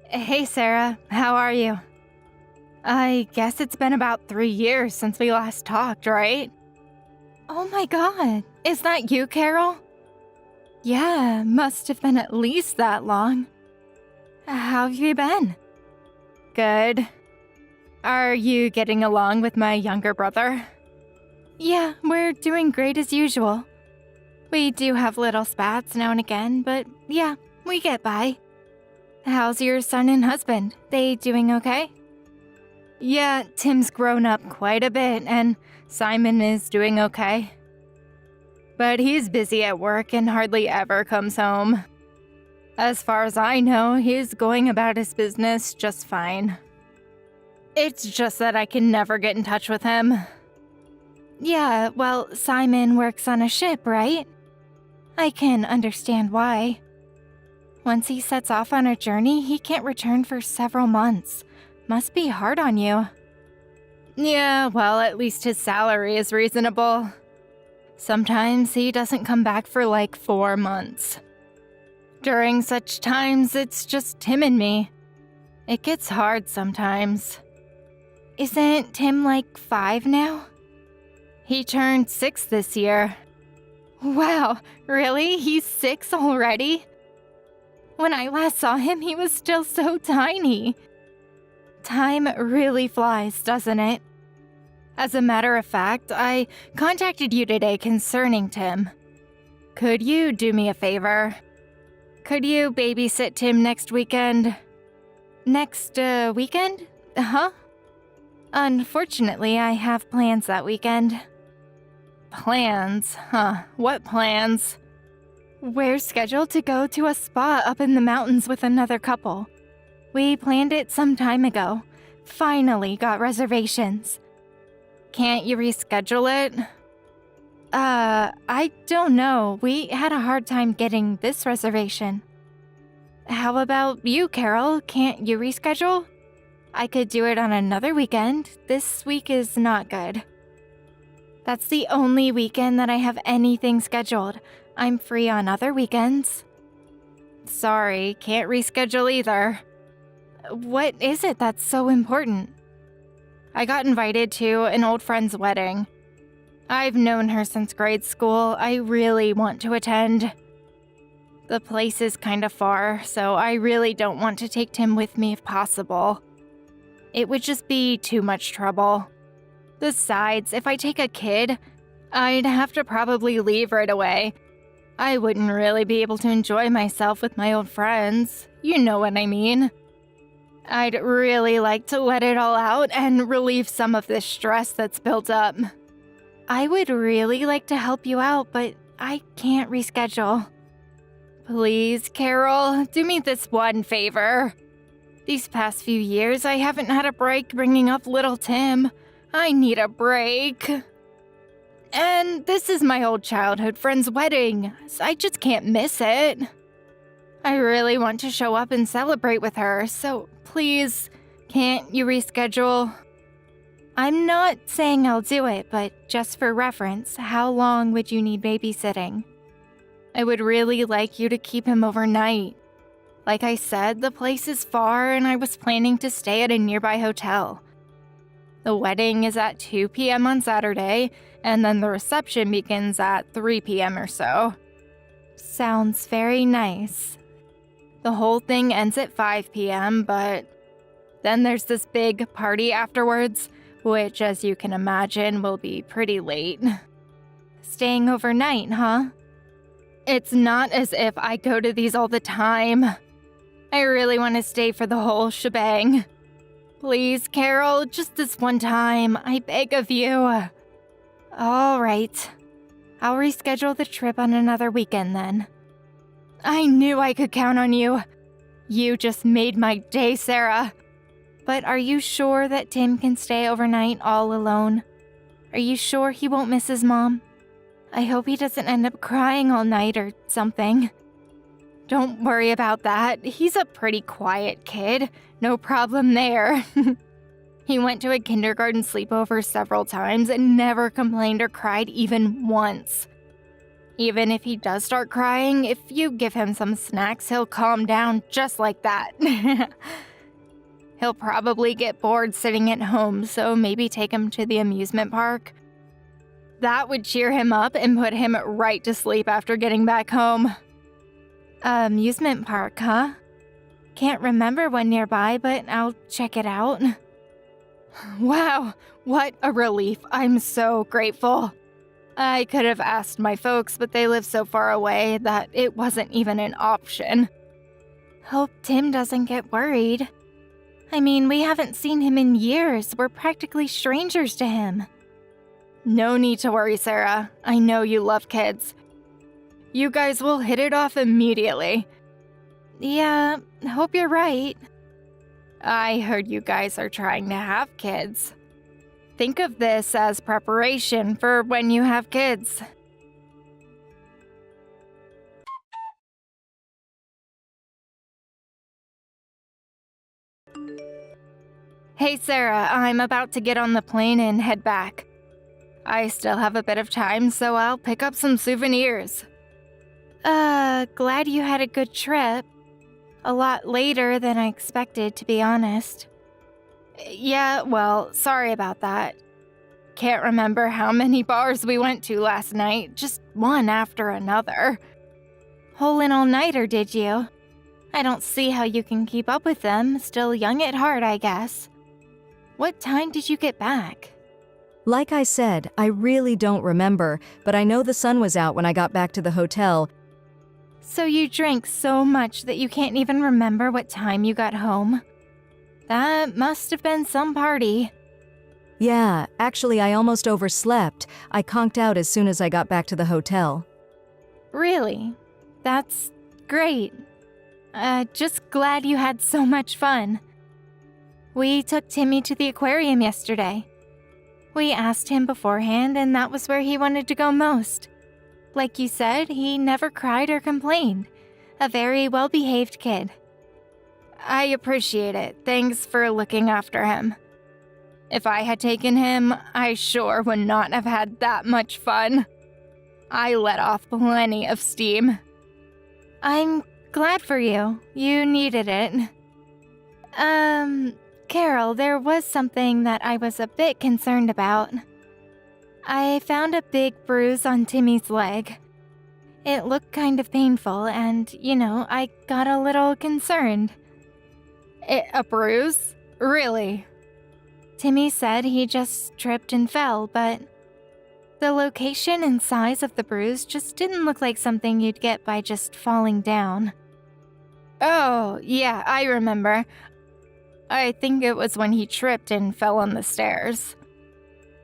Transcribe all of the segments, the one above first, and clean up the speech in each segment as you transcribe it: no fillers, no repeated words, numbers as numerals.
Hey, Sarah. How are you? I guess it's been about 3 years since we last talked, right? Oh my god. Is that you, Carol? Yeah, must have been at least that long. How have you been? Good. Are you getting along with my younger brother? Yeah, we're doing great as usual. We do have little spats now and again, but yeah, we get by. How's your son and husband? They doing okay? Yeah, Tim's grown up quite a bit, and Simon is doing okay. But he's busy at work and hardly ever comes home. As far as I know, he's going about his business just fine. It's just that I can never get in touch with him. Yeah, well, Simon works on a ship, right? I can understand why. Once he sets off on a journey, he can't return for several months. Must be hard on you. Yeah, well, at least his salary is reasonable. Sometimes he doesn't come back for like 4 months. During such times, it's just Tim and me. It gets hard sometimes. Isn't Tim like 5 now? He turned 6 this year. Wow, really? He's 6 already? When I last saw him, he was still so tiny. Time really flies, doesn't it? As a matter of fact, I contacted you today concerning Tim. Could you do me a favor? Could you babysit Tim next weekend? Next weekend? Huh? Unfortunately, I have plans that weekend. Plans? Huh, what plans? We're scheduled to go to a spa up in the mountains with another couple. We planned it some time ago. Finally got reservations. Can't you reschedule it? I don't know. We had a hard time getting this reservation. How about you, Carol? Can't you reschedule? I could do it on another weekend. This week is not good. That's the only weekend that I have anything scheduled. I'm free on other weekends. Sorry, can't reschedule either. What is it that's so important? I got invited to an old friend's wedding. I've known her since grade school. I really want to attend. The place is kind of far, so I really don't want to take Tim with me if possible. It would just be too much trouble. Besides, if I take a kid, I'd have to probably leave right away. I wouldn't really be able to enjoy myself with my old friends. You know what I mean. I'd really like to let it all out and relieve some of this stress that's built up. I would really like to help you out, but I can't reschedule. Please, Carol, do me this one favor. These past few years, I haven't had a break bringing up little Tim. I need a break. And this is my old childhood friend's wedding, so I just can't miss it. I really want to show up and celebrate with her, so please, can't you reschedule? I'm not saying I'll do it, but just for reference, how long would you need babysitting? I would really like you to keep him overnight. Like I said, the place is far and I was planning to stay at a nearby hotel. The wedding is at 2 p.m. on Saturday, and then the reception begins at 3 p.m. or so. Sounds very nice. The whole thing ends at 5 p.m., but then there's this big party afterwards, which, as you can imagine, will be pretty late. Staying overnight, huh? It's not as if I go to these all the time. I really want to stay for the whole shebang. Please, Carol, just this one time, I beg of you. All right. I'll reschedule the trip on another weekend then. I knew I could count on you. You just made my day, Sarah. But are you sure that Tim can stay overnight all alone? Are you sure he won't miss his mom? I hope he doesn't end up crying all night or something. Don't worry about that. He's a pretty quiet kid. No problem there. He went to a kindergarten sleepover several times and never complained or cried even once. Even if he does start crying, if you give him some snacks, he'll calm down just like that. He'll probably get bored sitting at home, so maybe take him to the amusement park. That would cheer him up and put him right to sleep after getting back home. Amusement park, huh? Can't remember one nearby, but I'll check it out. Wow, what a relief. I'm so grateful. I could have asked my folks, but they live so far away that it wasn't even an option. Hope Tim doesn't get worried. I mean, we haven't seen him in years. We're practically strangers to him. No need to worry, Sarah. I know you love kids. You guys will hit it off immediately. Yeah, hope you're right. I heard you guys are trying to have kids. Think of this as preparation for when you have kids. Hey Sarah, I'm about to get on the plane and head back. I still have a bit of time, so I'll pick up some souvenirs. Glad you had a good trip. A lot later than I expected, to be honest. Yeah, well, sorry about that. Can't remember how many bars we went to last night, just one after another. Whole and all-nighter, did you? I don't see how you can keep up with them, still young at heart, I guess. What time did you get back? Like I said, I really don't remember, but I know the sun was out when I got back to the hotel. So you drank so much that you can't even remember what time you got home? That must have been some party. Yeah, actually I almost overslept. I conked out as soon as I got back to the hotel. Really? That's great. Just glad you had so much fun. We took Timmy to the aquarium yesterday. We asked him beforehand, and that was where he wanted to go most. Like you said, he never cried or complained. A very well-behaved kid. I appreciate it. Thanks for looking after him. If I had taken him, I sure would not have had that much fun. I let off plenty of steam. I'm glad for you. You needed it. Carol, there was something that I was a bit concerned about. I found a big bruise on Timmy's leg. It looked kind of painful, and, I got a little concerned. A bruise? Really? Timmy said he just tripped and fell, but the location and size of the bruise just didn't look like something you'd get by just falling down. Oh, yeah, I remember. I think it was when he tripped and fell on the stairs.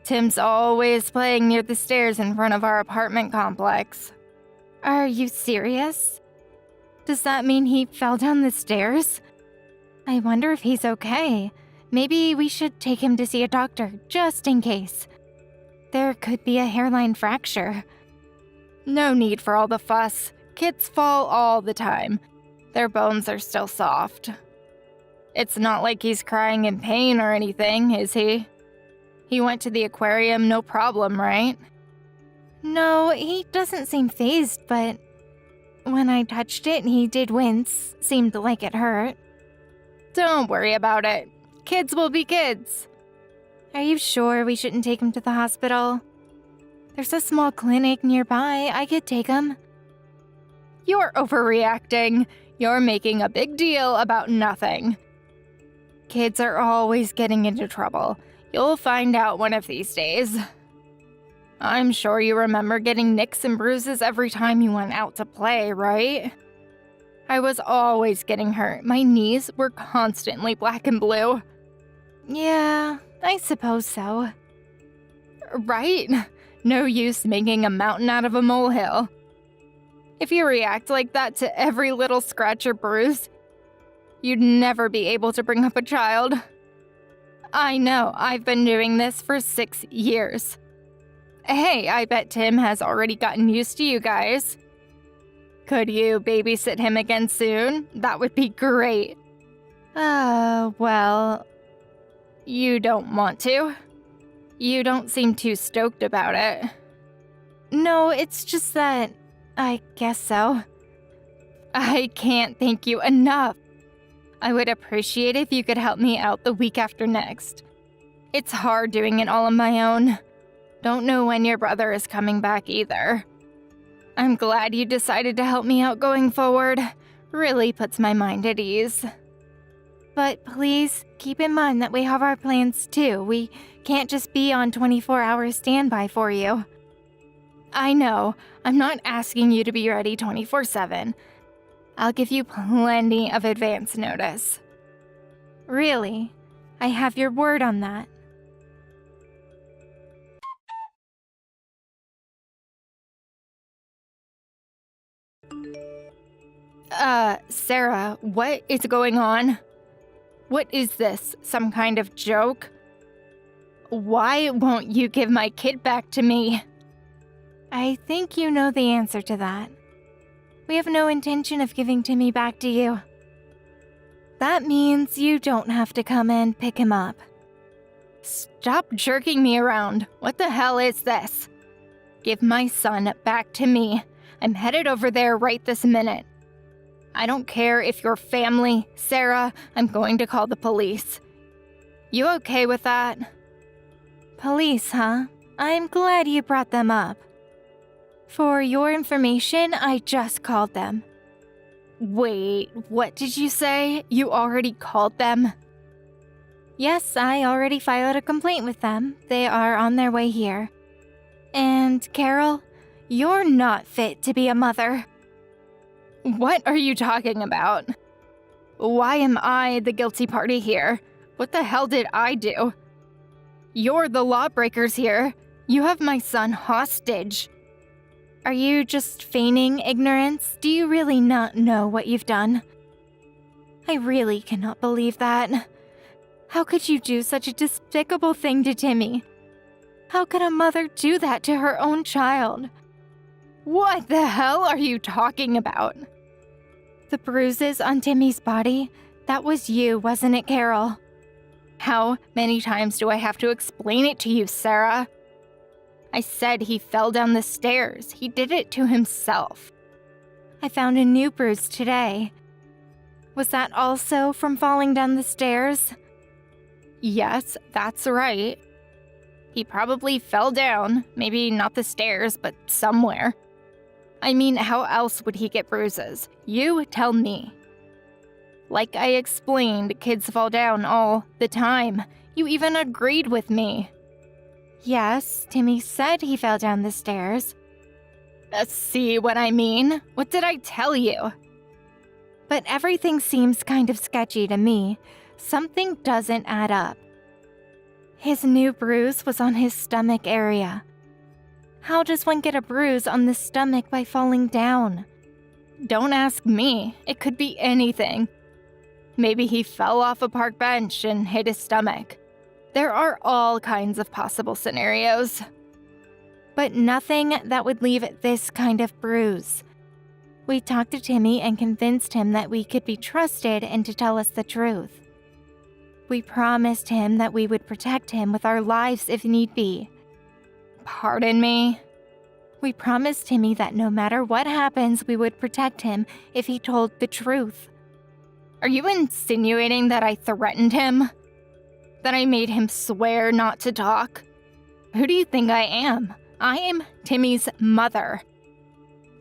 Tim's always playing near the stairs in front of our apartment complex. Are you serious? Does that mean he fell down the stairs? I wonder if he's okay. Maybe we should take him to see a doctor, just in case. There could be a hairline fracture. No need for all the fuss. Kids fall all the time. Their bones are still soft. It's not like he's crying in pain or anything, is he? He went to the aquarium no problem, right? No, he doesn't seem fazed, but when I touched it, he did wince. Seemed like it hurt. Don't worry about it. Kids will be kids. Are you sure we shouldn't take him to the hospital? There's a small clinic nearby. I could take him. You're overreacting. You're making a big deal about nothing. Kids are always getting into trouble. You'll find out one of these days. I'm sure you remember getting nicks and bruises every time you went out to play, right? I was always getting hurt. My knees were constantly black and blue. Yeah, I suppose so. Right? No use making a mountain out of a molehill. If you react like that to every little scratch or bruise, you'd never be able to bring up a child. I know, I've been doing this for 6 years. Hey, I bet Tim has already gotten used to you guys. Could you babysit him again soon? That would be great. Well, you don't want to? You don't seem too stoked about it. No, it's just that I guess so. I can't thank you enough. I would appreciate if you could help me out the week after next. It's hard doing it all on my own. Don't know when your brother is coming back either. I'm glad you decided to help me out going forward. Really puts my mind at ease. But please keep in mind that we have our plans too. We can't just be on 24-hour standby for you. I know, I'm not asking you to be ready 24/7. I'll give you plenty of advance notice. Really, I have your word on that. Sarah, what is going on? What is this, some kind of joke? Why won't you give my kid back to me? I think you know the answer to that. We have no intention of giving Timmy back to you. That means you don't have to come and pick him up. Stop jerking me around. What the hell is this? Give my son back to me. I'm headed over there right this minute. I don't care if you're family, Sarah. I'm going to call the police. You okay with that? Police, huh? I'm glad you brought them up. For your information, I just called them. Wait, what did you say? You already called them? Yes, I already filed a complaint with them. They are on their way here. And Carol, you're not fit to be a mother. What are you talking about? Why am I the guilty party here? What the hell did I do? You're the lawbreakers here. You have my son hostage. Are you just feigning ignorance? Do you really not know what you've done? I really cannot believe that. How could you do such a despicable thing to Timmy? How could a mother do that to her own child? What the hell are you talking about? The bruises on Timmy's body, that was you, wasn't it, Carol? How many times do I have to explain it to you, Sarah? I said he fell down the stairs. He did it to himself. I found a new bruise today. Was that also from falling down the stairs? Yes, that's right. He probably fell down, maybe not the stairs, but somewhere. I mean, how else would he get bruises? You tell me. Like I explained, kids fall down all the time. You even agreed with me. Yes, Timmy said he fell down the stairs. See what I mean? What did I tell you? But everything seems kind of sketchy to me. Something doesn't add up. His new bruise was on his stomach area. How does one get a bruise on the stomach by falling down? Don't ask me. It could be anything. Maybe he fell off a park bench and hit his stomach. There are all kinds of possible scenarios. But nothing that would leave this kind of bruise. We talked to Timmy and convinced him that we could be trusted and to tell us the truth. We promised him that we would protect him with our lives if need be. Pardon me? We promised Timmy that no matter what happens, we would protect him if he told the truth. Are you insinuating that I threatened him? That I made him swear not to talk? Who do you think I am? I am Timmy's mother.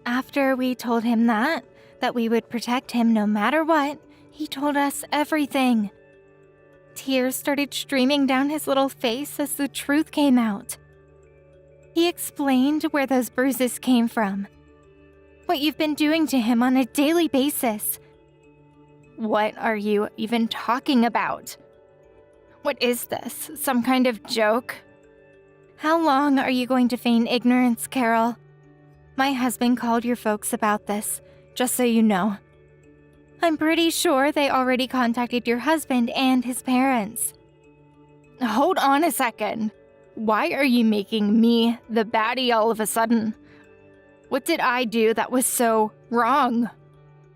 After we told him that we would protect him no matter what, he told us everything. Tears started streaming down his little face as the truth came out. He explained where those bruises came from, what you've been doing to him on a daily basis. What are you even talking about? What is this, some kind of joke? How long are you going to feign ignorance, Carol? My husband called your folks about this, just so you know. I'm pretty sure they already contacted your husband and his parents. Hold on a second. Why are you making me the baddie all of a sudden? What did I do that was so wrong?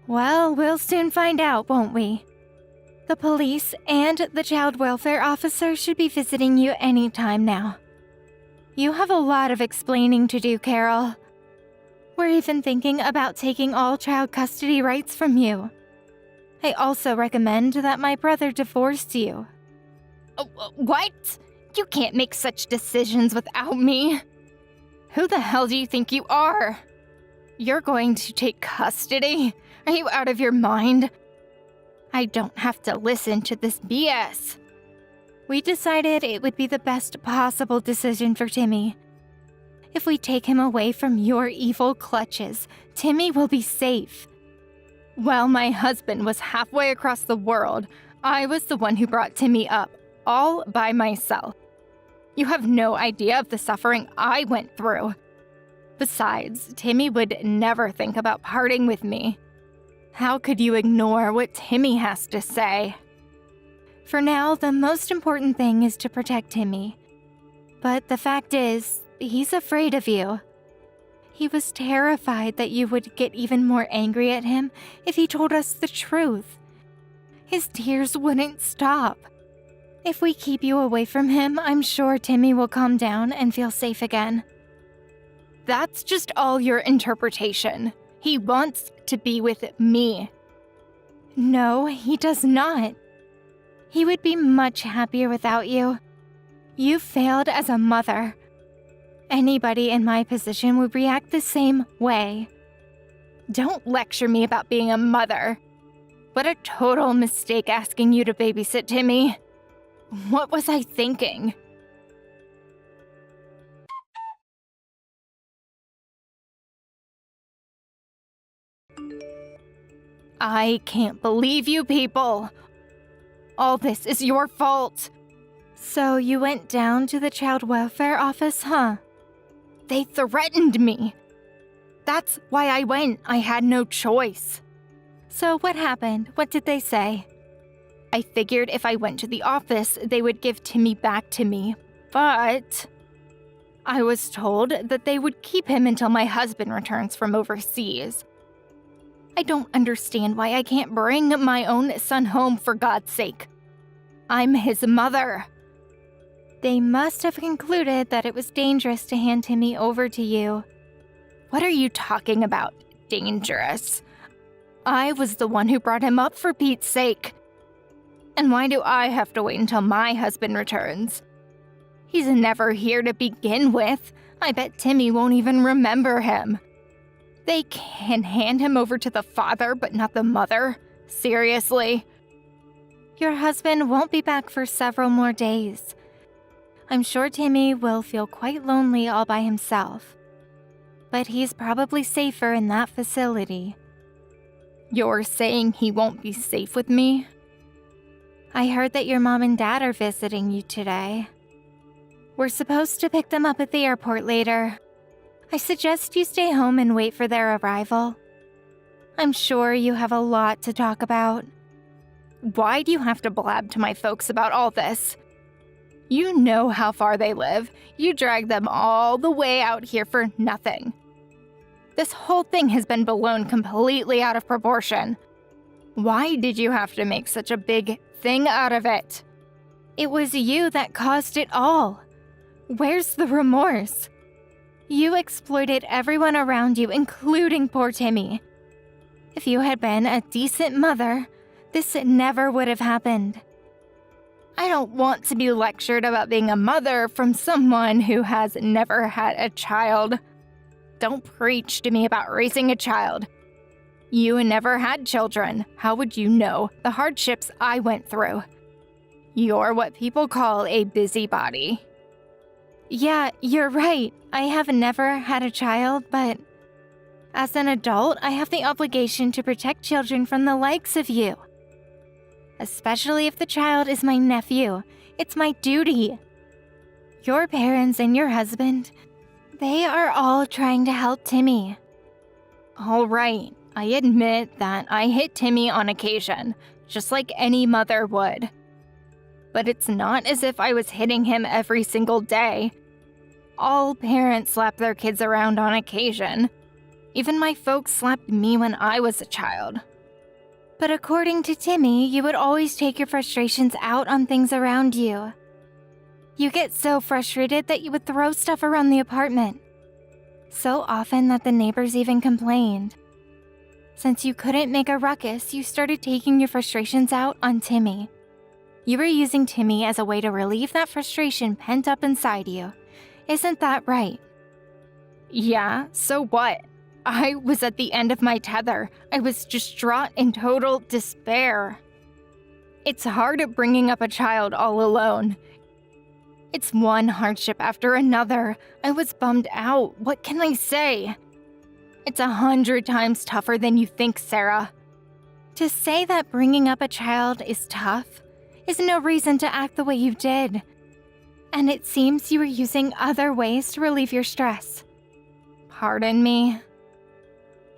Well, we'll soon find out, won't we? The police and the child welfare officer should be visiting you any time now. You have a lot of explaining to do, Carol. We're even thinking about taking all child custody rights from you. I also recommend that my brother divorce you. What? You can't make such decisions without me. Who the hell do you think you are? You're going to take custody? Are you out of your mind? I don't have to listen to this BS. We decided it would be the best possible decision for Timmy. If we take him away from your evil clutches, Timmy will be safe. While my husband was halfway across the world, I was the one who brought Timmy up, all by myself. You have no idea of the suffering I went through. Besides, Timmy would never think about parting with me. How could you ignore what Timmy has to say? For now, the most important thing is to protect Timmy. But the fact is, he's afraid of you. He was terrified that you would get even more angry at him if he told us the truth. His tears wouldn't stop. If we keep you away from him, I'm sure Timmy will calm down and feel safe again. That's just all your interpretation. He wants to be with me. No, he does not. He would be much happier without you. You failed as a mother. Anybody in my position would react the same way. Don't lecture me about being a mother. What a total mistake asking you to babysit Timmy. What was I thinking? I can't believe you people. All this is your fault. So you went down to the child welfare office, huh? They threatened me. That's why I went. I had no choice. So what happened? What did they say? I figured if I went to the office, they would give Timmy back to me, but I was told that they would keep him until my husband returns from overseas. I don't understand why I can't bring my own son home, for God's sake. I'm his mother. They must have concluded that it was dangerous to hand Timmy over to you. What are you talking about, dangerous? I was the one who brought him up, for Pete's sake. And why do I have to wait until my husband returns? He's never here to begin with. I bet Timmy won't even remember him. They can hand him over to the father, but not the mother? Seriously? Your husband won't be back for several more days. I'm sure Timmy will feel quite lonely all by himself. But he's probably safer in that facility. You're saying he won't be safe with me? I heard that your mom and dad are visiting you today. We're supposed to pick them up at the airport later. I suggest you stay home and wait for their arrival. I'm sure you have a lot to talk about. Why do you have to blab to my folks about all this? You know how far they live. You dragged them all the way out here for nothing. This whole thing has been blown completely out of proportion. Why did you have to make such a big thing out of it? It was you that caused it all. Where's the remorse? You exploited everyone around you, including poor Timmy. If you had been a decent mother, this never would have happened. I don't want to be lectured about being a mother from someone who has never had a child. Don't preach to me about raising a child. You never had children. How would you know the hardships I went through? You're what people call a busybody. Yeah, you're right. I have never had a child, but as an adult, I have the obligation to protect children from the likes of you. Especially if the child is my nephew. It's my duty. Your parents and your husband, they are all trying to help Timmy. All right, I admit that I hit Timmy on occasion, just like any mother would. But it's not as if I was hitting him every single day. All parents slap their kids around on occasion. Even my folks slapped me when I was a child. But according to Timmy, you would always take your frustrations out on things around you. You get so frustrated that you would throw stuff around the apartment. So often that the neighbors even complained. Since you couldn't make a ruckus, you started taking your frustrations out on Timmy. You were using Timmy as a way to relieve that frustration pent up inside you. Isn't that right? Yeah, so what? I was at the end of my tether. I was distraught in total despair. It's hard bringing up a child all alone. It's one hardship after another. I was bummed out. What can I say? It's 100 times tougher than you think, Sarah. To say that bringing up a child is tough is no reason to act the way you did. And it seems you were using other ways to relieve your stress. Pardon me?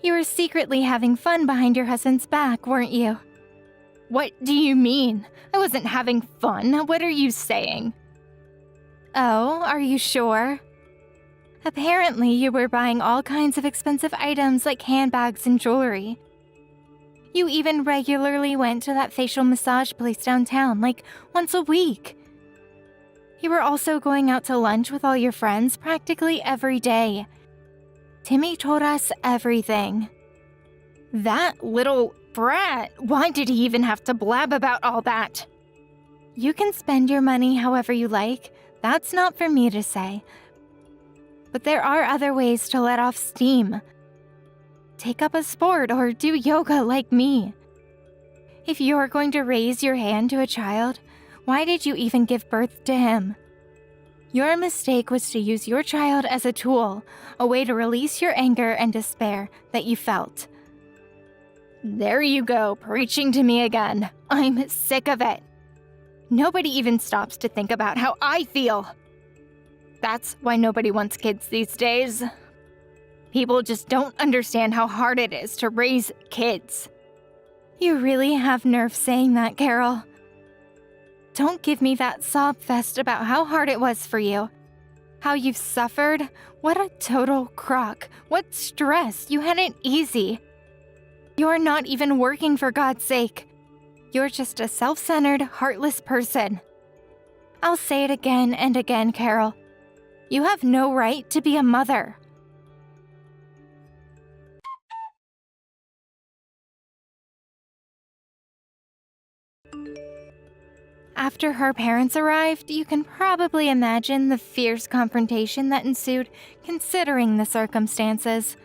You were secretly having fun behind your husband's back, weren't you? What do you mean? I wasn't having fun. What are you saying? Oh, are you sure? Apparently, you were buying all kinds of expensive items like handbags and jewelry. You even regularly went to that facial massage place downtown, like once a week. You were also going out to lunch with all your friends practically every day. Timmy told us everything. That little brat, why did he even have to blab about all that? You can spend your money however you like. That's not for me to say. But there are other ways to let off steam. Take up a sport or do yoga like me. If you're going to raise your hand to a child, why did you even give birth to him? Your mistake was to use your child as a tool, a way to release your anger and despair that you felt. There you go, preaching to me again. I'm sick of it. Nobody even stops to think about how I feel. That's why nobody wants kids these days. People just don't understand how hard it is to raise kids. You really have nerve saying that, Carol. Don't give me that sob fest about how hard it was for you. How you've suffered. What a total crock. What stress. You had it easy. You're not even working for God's sake. You're just a self-centered, heartless person. I'll say it again and again, Carol. You have no right to be a mother. After her parents arrived, you can probably imagine the fierce confrontation that ensued considering the circumstances.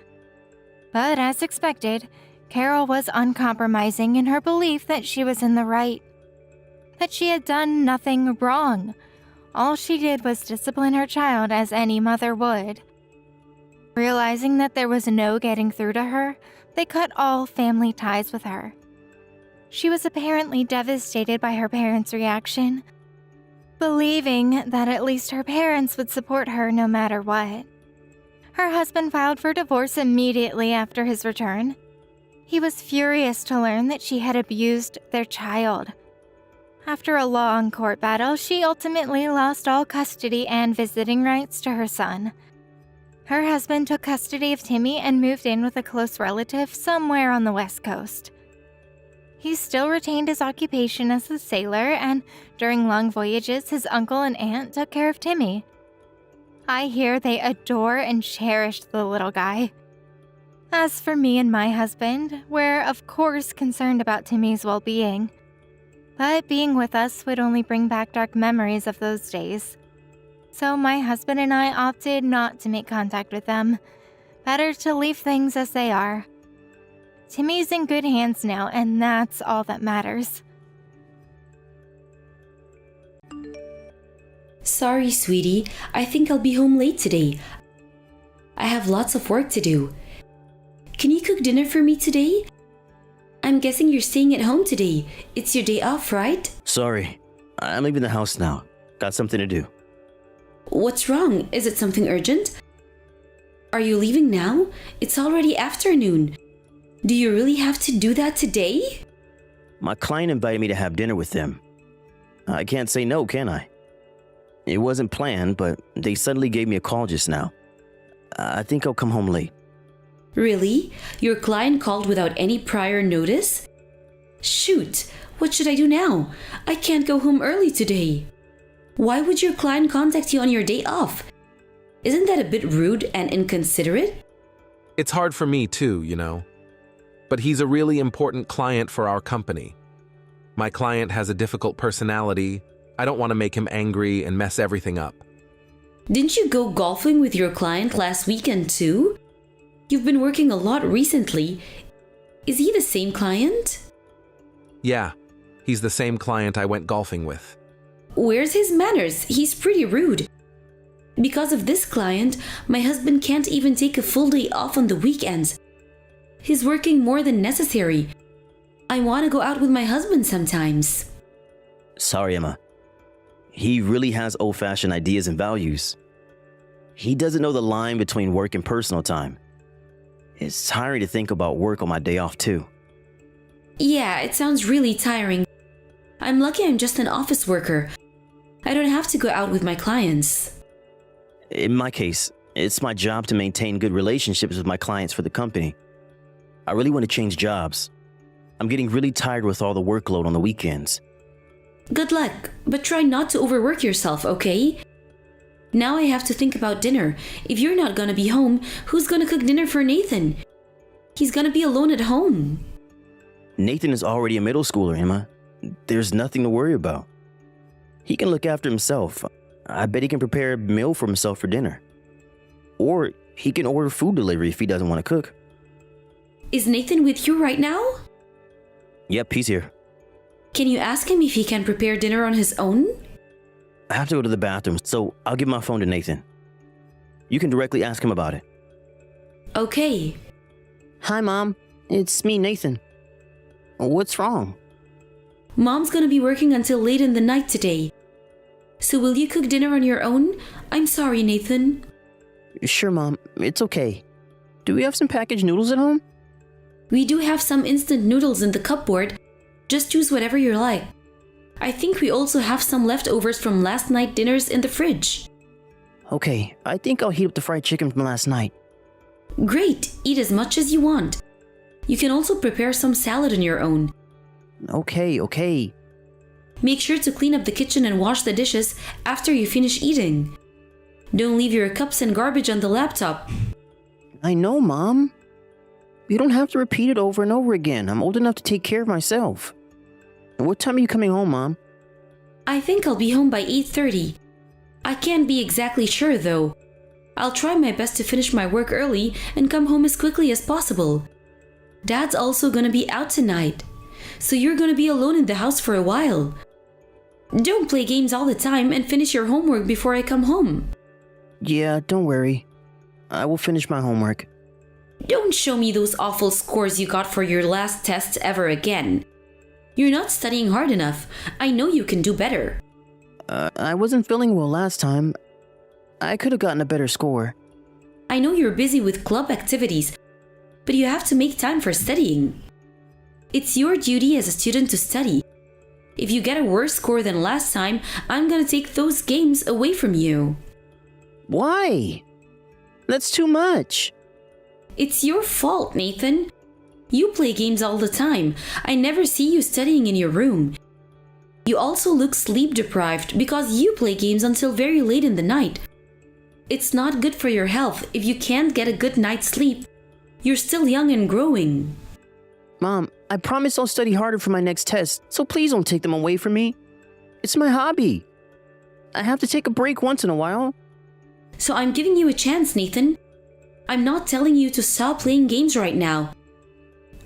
But as expected, Carol was uncompromising in her belief that she was in the right. That she had done nothing wrong. All she did was discipline her child as any mother would. Realizing that there was no getting through to her, they cut all family ties with her. She was apparently devastated by her parents' reaction, believing that at least her parents would support her no matter what. Her husband filed for divorce immediately after his return. He was furious to learn that she had abused their child. After a long court battle, she ultimately lost all custody and visiting rights to her son. Her husband took custody of Timmy and moved in with a close relative somewhere on the West Coast. He still retained his occupation as a sailor, and during long voyages, his uncle and aunt took care of Timmy. I hear they adore and cherish the little guy. As for me and my husband, we're of course concerned about Timmy's well-being. But being with us would only bring back dark memories of those days. So my husband and I opted not to make contact with them. Better to leave things as they are. Timmy's in good hands now, and that's all that matters. Sorry, sweetie. I think I'll be home late today. I have lots of work to do. Can you cook dinner for me today? I'm guessing you're staying at home today. It's your day off, right? Sorry. I'm leaving the house now. Got something to do. What's wrong? Is it something urgent? Are you leaving now? It's already afternoon. Do you really have to do that today? My client invited me to have dinner with them. I can't say no, can I? It wasn't planned, but they suddenly gave me a call just now. I think I'll come home late. Really? Your client called without any prior notice? Shoot, what should I do now? I can't go home early today. Why would your client contact you on your day off? Isn't that a bit rude and inconsiderate? It's hard for me too, you know. But he's a really important client for our company. My client has a difficult personality. I don't want to make him angry and mess everything up. Didn't you go golfing with your client last weekend too? You've been working a lot recently. Is he the same client? Yeah, he's the same client I went golfing with. Where's his manners? He's pretty rude. Because of this client, my husband can't even take a full day off on the weekends. He's working more than necessary. I want to go out with my husband sometimes. Sorry, Emma. He really has old-fashioned ideas and values. He doesn't know the line between work and personal time. It's tiring to think about work on my day off, too. Yeah, it sounds really tiring. I'm lucky I'm just an office worker. I don't have to go out with my clients. In my case, it's my job to maintain good relationships with my clients for the company. I really want to change jobs. I'm getting really tired with all the workload on the weekends. Good luck, but try not to overwork yourself, okay? Now I have to think about dinner. If you're not gonna be home, who's gonna cook dinner for Nathan? He's gonna be alone at home. Nathan is already a middle schooler, Emma. There's nothing to worry about. He can look after himself. I bet he can prepare a meal for himself for dinner. Or he can order food delivery if he doesn't want to cook. Is Nathan with you right now? Yep, he's here. Can you ask him if he can prepare dinner on his own? I have to go to the bathroom, so I'll give my phone to Nathan. You can directly ask him about it. Okay. Hi, Mom. It's me, Nathan. What's wrong? Mom's gonna be working until late in the night today. So will you cook dinner on your own? I'm sorry, Nathan. Sure, Mom. It's okay. Do we have some packaged noodles at home? We do have some instant noodles in the cupboard. Just choose whatever you like. I think we also have some leftovers from last night's dinners in the fridge. Okay, I think I'll heat up the fried chicken from last night. Great, eat as much as you want. You can also prepare some salad on your own. Okay. Make sure to clean up the kitchen and wash the dishes after you finish eating. Don't leave your cups and garbage on the laptop. I know, Mom. You don't have to repeat it over and over again. I'm old enough to take care of myself. What time are you coming home, Mom? I think I'll be home by 8:30. I can't be exactly sure though. I'll try my best to finish my work early and come home as quickly as possible. Dad's also gonna be out tonight, so you're gonna be alone in the house for a while. Don't play games all the time and finish your homework before I come home. Yeah, don't worry. I will finish my homework. Don't show me those awful scores you got for your last test ever again. You're not studying hard enough. I know you can do better. I wasn't feeling well last time. I could have gotten a better score. I know you're busy with club activities, but you have to make time for studying. It's your duty as a student to study. If you get a worse score than last time, I'm gonna take those games away from you. Why? That's too much. It's your fault, Nathan. You play games all the time. I never see you studying in your room. You also look sleep deprived because you play games until very late in the night. It's not good for your health if you can't get a good night's sleep. You're still young and growing. Mom, I promise I'll study harder for my next test, so please don't take them away from me. It's my hobby. I have to take a break once in a while. So I'm giving you a chance, Nathan. I'm not telling you to stop playing games right now.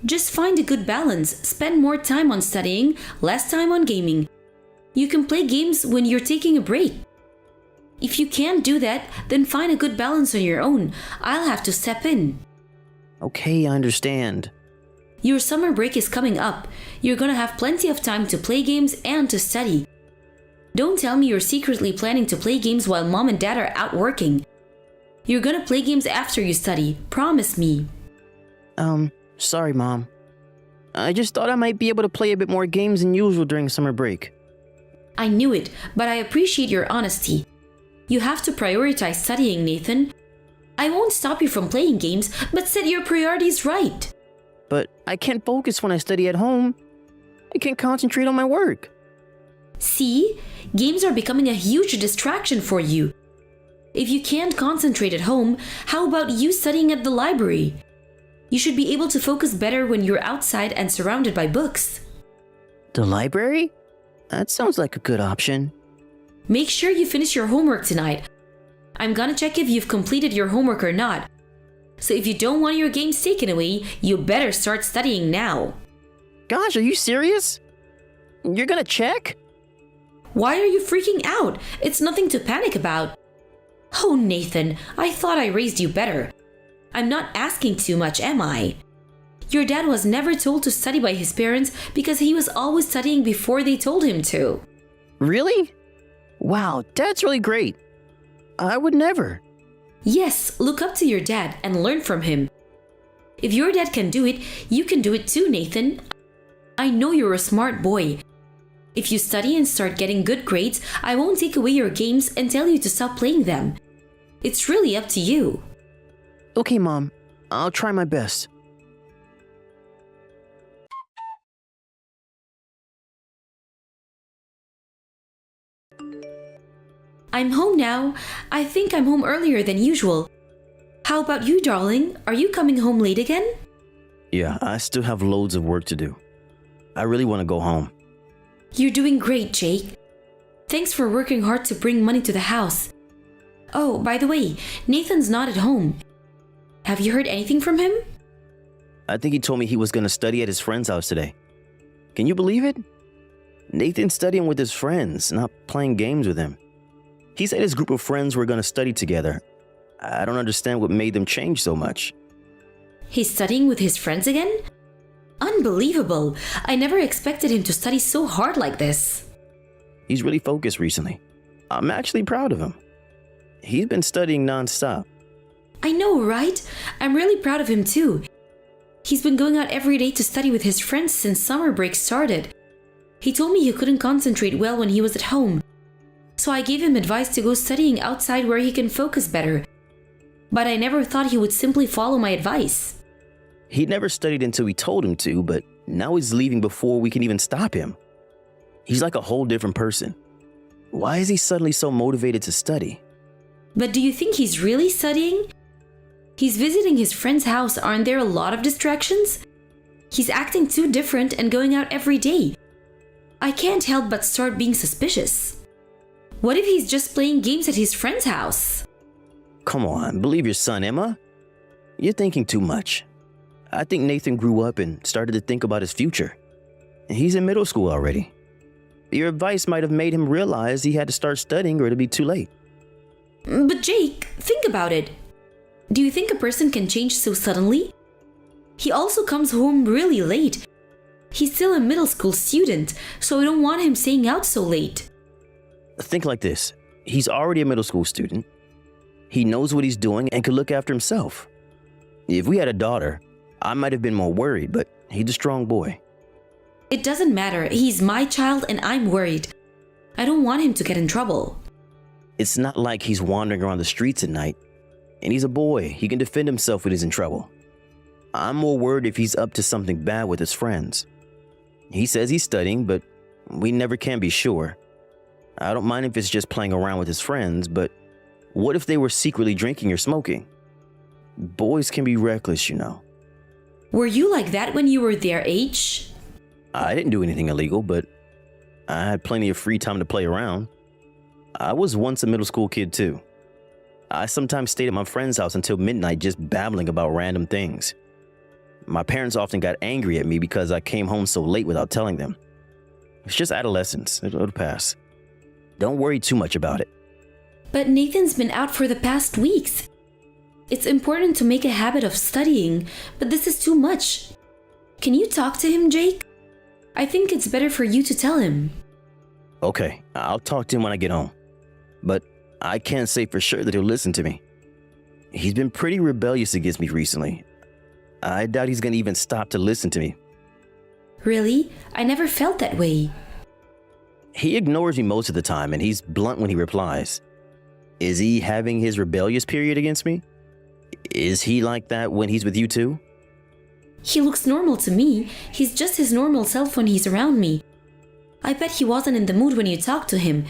Just find a good balance. Spend more time on studying, less time on gaming. You can play games when you're taking a break. If you can't do that, then find a good balance on your own. I'll have to step in. Okay, I understand. Your summer break is coming up. You're gonna have plenty of time to play games and to study. Don't tell me you're secretly planning to play games while mom and dad are out working. You're gonna play games after you study. Promise me. Sorry, Mom. I just thought I might be able to play a bit more games than usual during summer break. I knew it, but I appreciate your honesty. You have to prioritize studying, Nathan. I won't stop you from playing games, but set your priorities right. But I can't focus when I study at home. I can't concentrate on my work. See? Games are becoming a huge distraction for you. If you can't concentrate at home, how about you studying at the library? You should be able to focus better when you're outside and surrounded by books. The library? That sounds like a good option. Make sure you finish your homework tonight. I'm gonna check if you've completed your homework or not. So if you don't want your games taken away, you better start studying now. Gosh, are you serious? You're gonna check? Why are you freaking out? It's nothing to panic about. Oh, Nathan, I thought I raised you better. I'm not asking too much, am I? Your dad was never told to study by his parents because he was always studying before they told him to. Really? Wow, that's really great. I would never. Yes, look up to your dad and learn from him. If your dad can do it, you can do it too, Nathan. I know you're a smart boy. If you study and start getting good grades, I won't take away your games and tell you to stop playing them. It's really up to you. Okay, Mom. I'll try my best. I'm home now. I think I'm home earlier than usual. How about you, darling? Are you coming home late again? Yeah, I still have loads of work to do. I really want to go home. You're doing great, Jake. Thanks for working hard to bring money to the house. Oh, by the way, Nathan's not at home. Have you heard anything from him? I think he told me he was going to study at his friend's house today. Can you believe it? Nathan's studying with his friends, not playing games with him. He said his group of friends were going to study together. I don't understand what made them change so much. He's studying with his friends again? Unbelievable! I never expected him to study so hard like this. He's really focused recently. I'm actually proud of him. He's been studying nonstop. I know, right? I'm really proud of him too. He's been going out every day to study with his friends since summer break started. He told me he couldn't concentrate well when he was at home. So I gave him advice to go studying outside where he can focus better. But I never thought he would simply follow my advice. He never studied until we told him to, but now he's leaving before we can even stop him. He's like a whole different person. Why is he suddenly so motivated to study? But do you think he's really studying? He's visiting his friend's house. Aren't there a lot of distractions? He's acting too different and going out every day. I can't help but start being suspicious. What if he's just playing games at his friend's house? Come on, believe your son, Emma. You're thinking too much. I think Nathan grew up and started to think about his future. He's in middle school already. Your advice might have made him realize he had to start studying or it'd be too late. But Jake, think about it. Do you think a person can change so suddenly? He also comes home really late. He's still a middle school student, so I don't want him staying out so late. Think like this. He's already a middle school student. He knows what he's doing and can look after himself. If we had a daughter, I might have been more worried, but he's a strong boy. It doesn't matter. He's my child and I'm worried. I don't want him to get in trouble. It's not like he's wandering around the streets at night. And he's a boy. He can defend himself when he's in trouble. I'm more worried if he's up to something bad with his friends. He says he's studying, but we never can be sure. I don't mind if it's just playing around with his friends, but what if they were secretly drinking or smoking? Boys can be reckless, you know. Were you like that when you were their age? I didn't do anything illegal, but I had plenty of free time to play around. I was once a middle school kid too. I sometimes stayed at my friend's house until midnight just babbling about random things. My parents often got angry at me because I came home so late without telling them. It's just adolescence. It'll pass. Don't worry too much about it. But Nathan's been out for the past weeks. It's important to make a habit of studying, but this is too much. Can you talk to him, Jake? I think it's better for you to tell him. Okay, I'll talk to him when I get home. But I can't say for sure that he'll listen to me. He's been pretty rebellious against me recently. I doubt he's gonna even stop to listen to me. Really? I never felt that way. He ignores me most of the time and he's blunt when he replies. Is he having his rebellious period against me? Is he like that when he's with you too? He looks normal to me. He's just his normal self when he's around me. I bet he wasn't in the mood when you talked to him.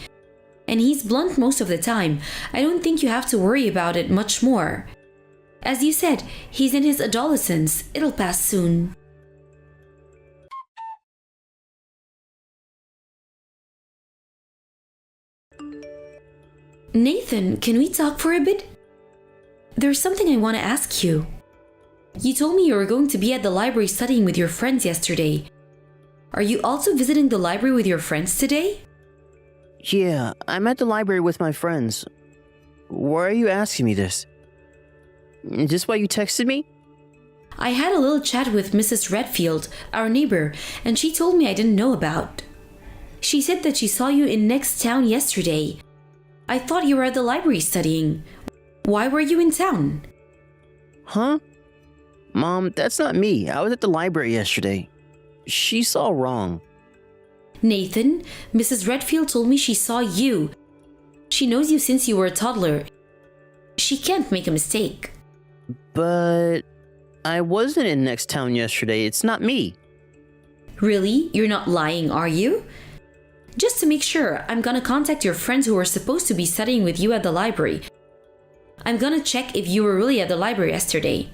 And he's blunt most of the time. I don't think you have to worry about it much more. As you said, he's in his adolescence. It'll pass soon. Nathan, can we talk for a bit? There's something I want to ask you. You told me you were going to be at the library studying with your friends yesterday. Are you also visiting the library with your friends today? Yeah, I'm at the library with my friends. Why are you asking me this? Is this why you texted me? I had a little chat with Mrs. Redfield, our neighbor, and she told me I didn't know about. She said that she saw you in next town yesterday. I thought you were at the library studying. Why were you in town? Huh? Mom, that's not me. I was at the library yesterday. She saw wrong. Nathan, Mrs. Redfield told me she saw you. She knows you since you were a toddler. She can't make a mistake. But I wasn't in next town yesterday. It's not me. Really? You're not lying, are you? Just to make sure, I'm gonna contact your friends who were supposed to be studying with you at the library. I'm gonna check if you were really at the library yesterday.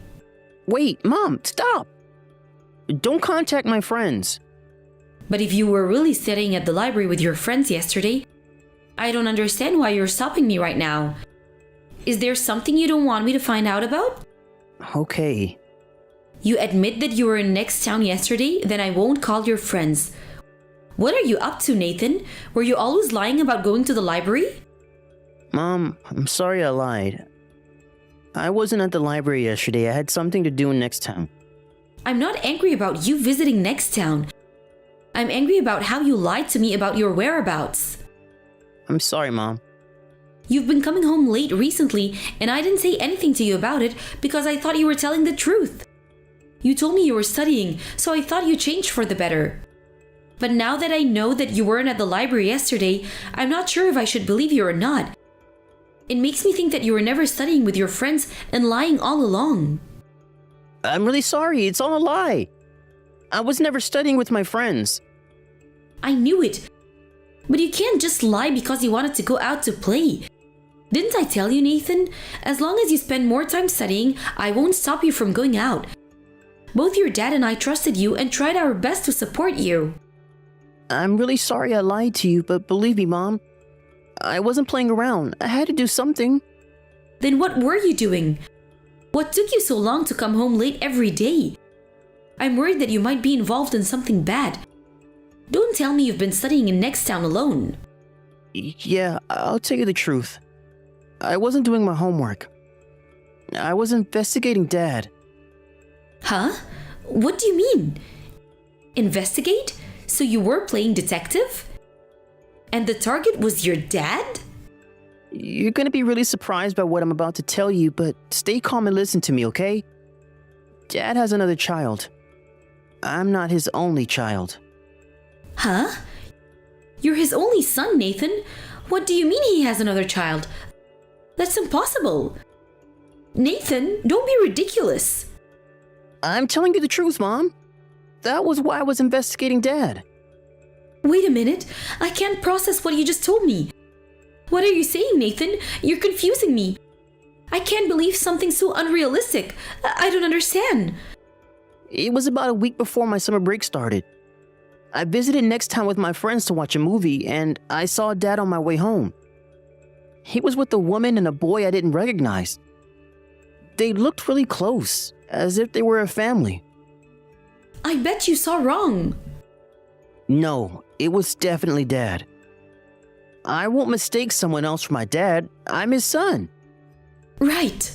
Wait, Mom, stop! Don't contact my friends. But if you were really studying at the library with your friends yesterday, I don't understand why you're stopping me right now. Is there something you don't want me to find out about? Okay. You admit that you were in next town yesterday, then I won't call your friends. What are you up to, Nathan? Were you always lying about going to the library? Mom, I'm sorry I lied. I wasn't at the library yesterday. I had something to do in next town. I'm not angry about you visiting next town. I'm angry about how you lied to me about your whereabouts. I'm sorry, Mom. You've been coming home late recently, and I didn't say anything to you about it because I thought you were telling the truth. You told me you were studying, so I thought you changed for the better. But now that I know that you weren't at the library yesterday, I'm not sure if I should believe you or not. It makes me think that you were never studying with your friends and lying all along. I'm really sorry. It's all a lie. I was never studying with my friends. I knew it. But you can't just lie because you wanted to go out to play. Didn't I tell you, Nathan? As long as you spend more time studying, I won't stop you from going out. Both your dad and I trusted you and tried our best to support you. I'm really sorry I lied to you, but believe me, Mom, I wasn't playing around. I had to do something. Then what were you doing? What took you so long to come home late every day? I'm worried that you might be involved in something bad. Don't tell me you've been studying in next town alone. Yeah, I'll tell you the truth. I wasn't doing my homework. I was investigating Dad. Huh? What do you mean? Investigate? So you were playing detective? And the target was your dad? You're gonna be really surprised by what I'm about to tell you, but stay calm and listen to me, okay? Dad has another child. I'm not his only child. Huh? You're his only son, Nathan. What do you mean he has another child? That's impossible. Nathan, don't be ridiculous. I'm telling you the truth, Mom. That was why I was investigating Dad. Wait a minute. I can't process what you just told me. What are you saying, Nathan? You're confusing me. I can't believe something so unrealistic. I don't understand. It was about a week before my summer break started. I visited next town with my friends to watch a movie, and I saw Dad on my way home. He was with a woman and a boy I didn't recognize. They looked really close, as if they were a family. I bet you saw wrong. No, it was definitely Dad. I won't mistake someone else for my dad. I'm his son. Right.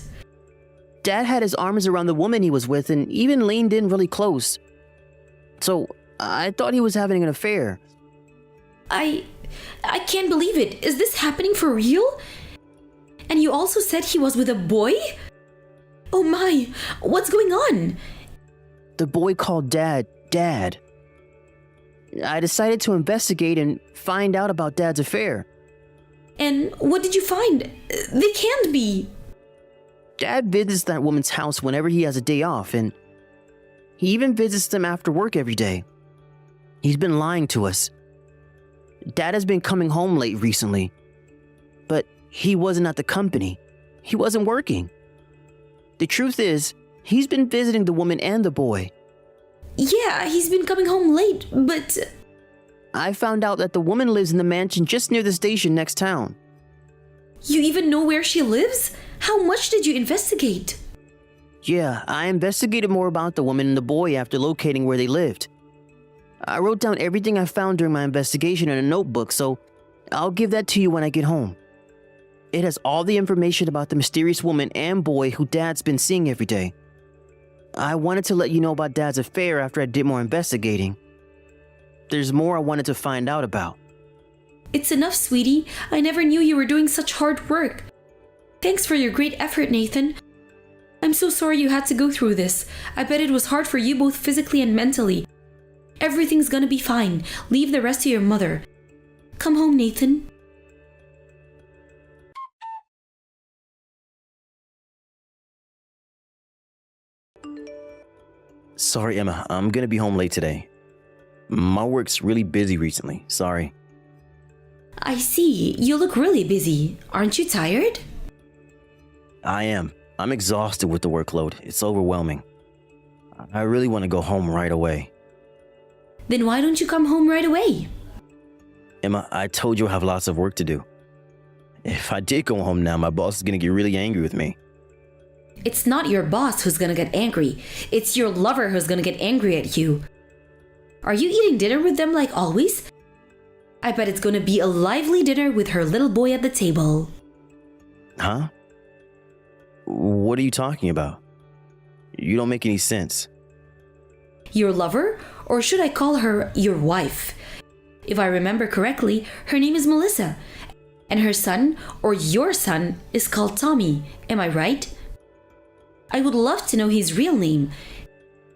Dad had his arms around the woman he was with and even leaned in really close. So I thought he was having an affair. I can't believe it. Is this happening for real? And you also said he was with a boy? Oh my, what's going on? The boy called Dad, Dad. I decided to investigate and find out about Dad's affair. And what did you find? They can't be. Dad visits that woman's house whenever he has a day off, and he even visits them after work every day. He's been lying to us. Dad has been coming home late recently. he wasn't at the company. He wasn't working. The truth is, he's been visiting the woman and the boy. Yeah, he's been coming home late, but... I found out that the woman lives in the mansion just near the station next town. You even know where she lives? How much did you investigate? Yeah, I investigated more about the woman and the boy after locating where they lived. I wrote down everything I found during my investigation in a notebook, so I'll give that to you when I get home. It has all the information about the mysterious woman and boy who Dad's been seeing every day. I wanted to let you know about Dad's affair after I did more investigating. There's more I wanted to find out about. It's enough, sweetie. I never knew you were doing such hard work. Thanks for your great effort, Nathan. I'm so sorry you had to go through this. I bet it was hard for you both physically and mentally. Everything's gonna be fine. Leave the rest to your mother. Come home, Nathan. Sorry, Emma. I'm gonna be home late today. My work's really busy recently. Sorry. I see. You look really busy. Aren't you tired? I am. I'm exhausted with the workload. It's overwhelming. I really want to go home right away. Then why don't you come home right away? Emma, I told you I have lots of work to do. If I did go home now, my boss is gonna get really angry with me. It's not your boss who's gonna get angry. It's your lover who's gonna get angry at you. Are you eating dinner with them like always? I bet it's gonna be a lively dinner with her little boy at the table. Huh? What are you talking about? You don't make any sense. Your lover? Or should I call her your wife? If I remember correctly, her name is Melissa. And her son, or your son, is called Tommy. Am I right? I would love to know his real name.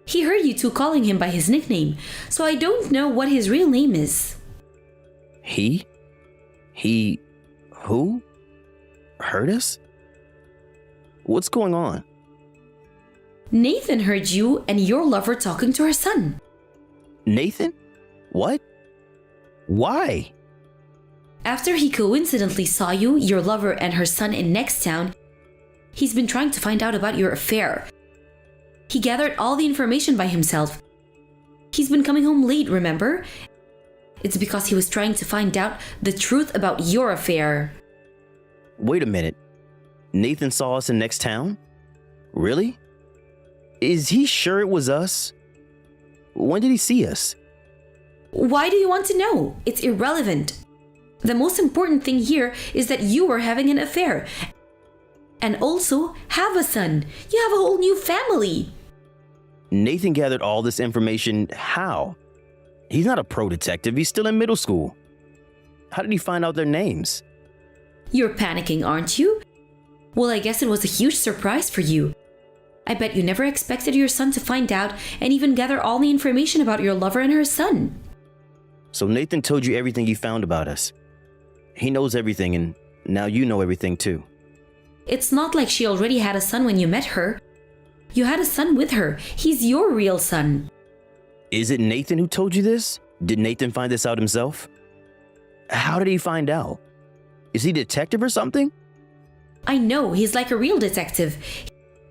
He heard you two calling him by his nickname, so I don't know what his real name is. He? Who? Heard us? What's going on? Nathan heard you and your lover talking to her son. Nathan? What? Why? After he coincidentally saw you, your lover, and her son in next town, he's been trying to find out about your affair. He gathered all the information by himself. He's been coming home late, remember? It's because he was trying to find out the truth about your affair. Wait a minute. Nathan saw us in next town? Really? Is he sure it was us? When did he see us? Why do you want to know? It's irrelevant. The most important thing here is that you were having an affair. And also have a son. You have a whole new family. Nathan gathered all this information how? He's not a pro detective. He's still in middle school. How did he find out their names? You're panicking, aren't you? Well, I guess it was a huge surprise for you. I bet you never expected your son to find out and even gather all the information about your lover and her son. So Nathan told you everything he found about us. He knows everything, and now you know everything too. It's not like she already had a son when you met her. You had a son with her. He's your real son. Is it Nathan who told you this? Did Nathan find this out himself? How did he find out? Is he a detective or something? I know, he's like a real detective.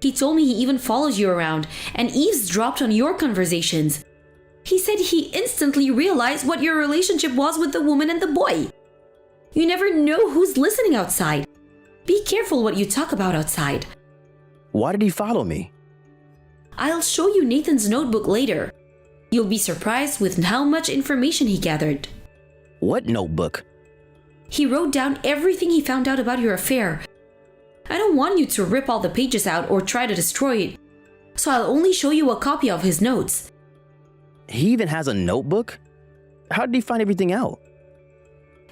He told me he even follows you around and eavesdropped on your conversations. He said he instantly realized what your relationship was with the woman and the boy. You never know who's listening outside. Be careful what you talk about outside. Why did he follow me? I'll show you Nathan's notebook later. You'll be surprised with how much information he gathered. What notebook? He wrote down everything he found out about your affair. I don't want you to rip all the pages out or try to destroy it, so I'll only show you a copy of his notes. He even has a notebook? How did he find everything out?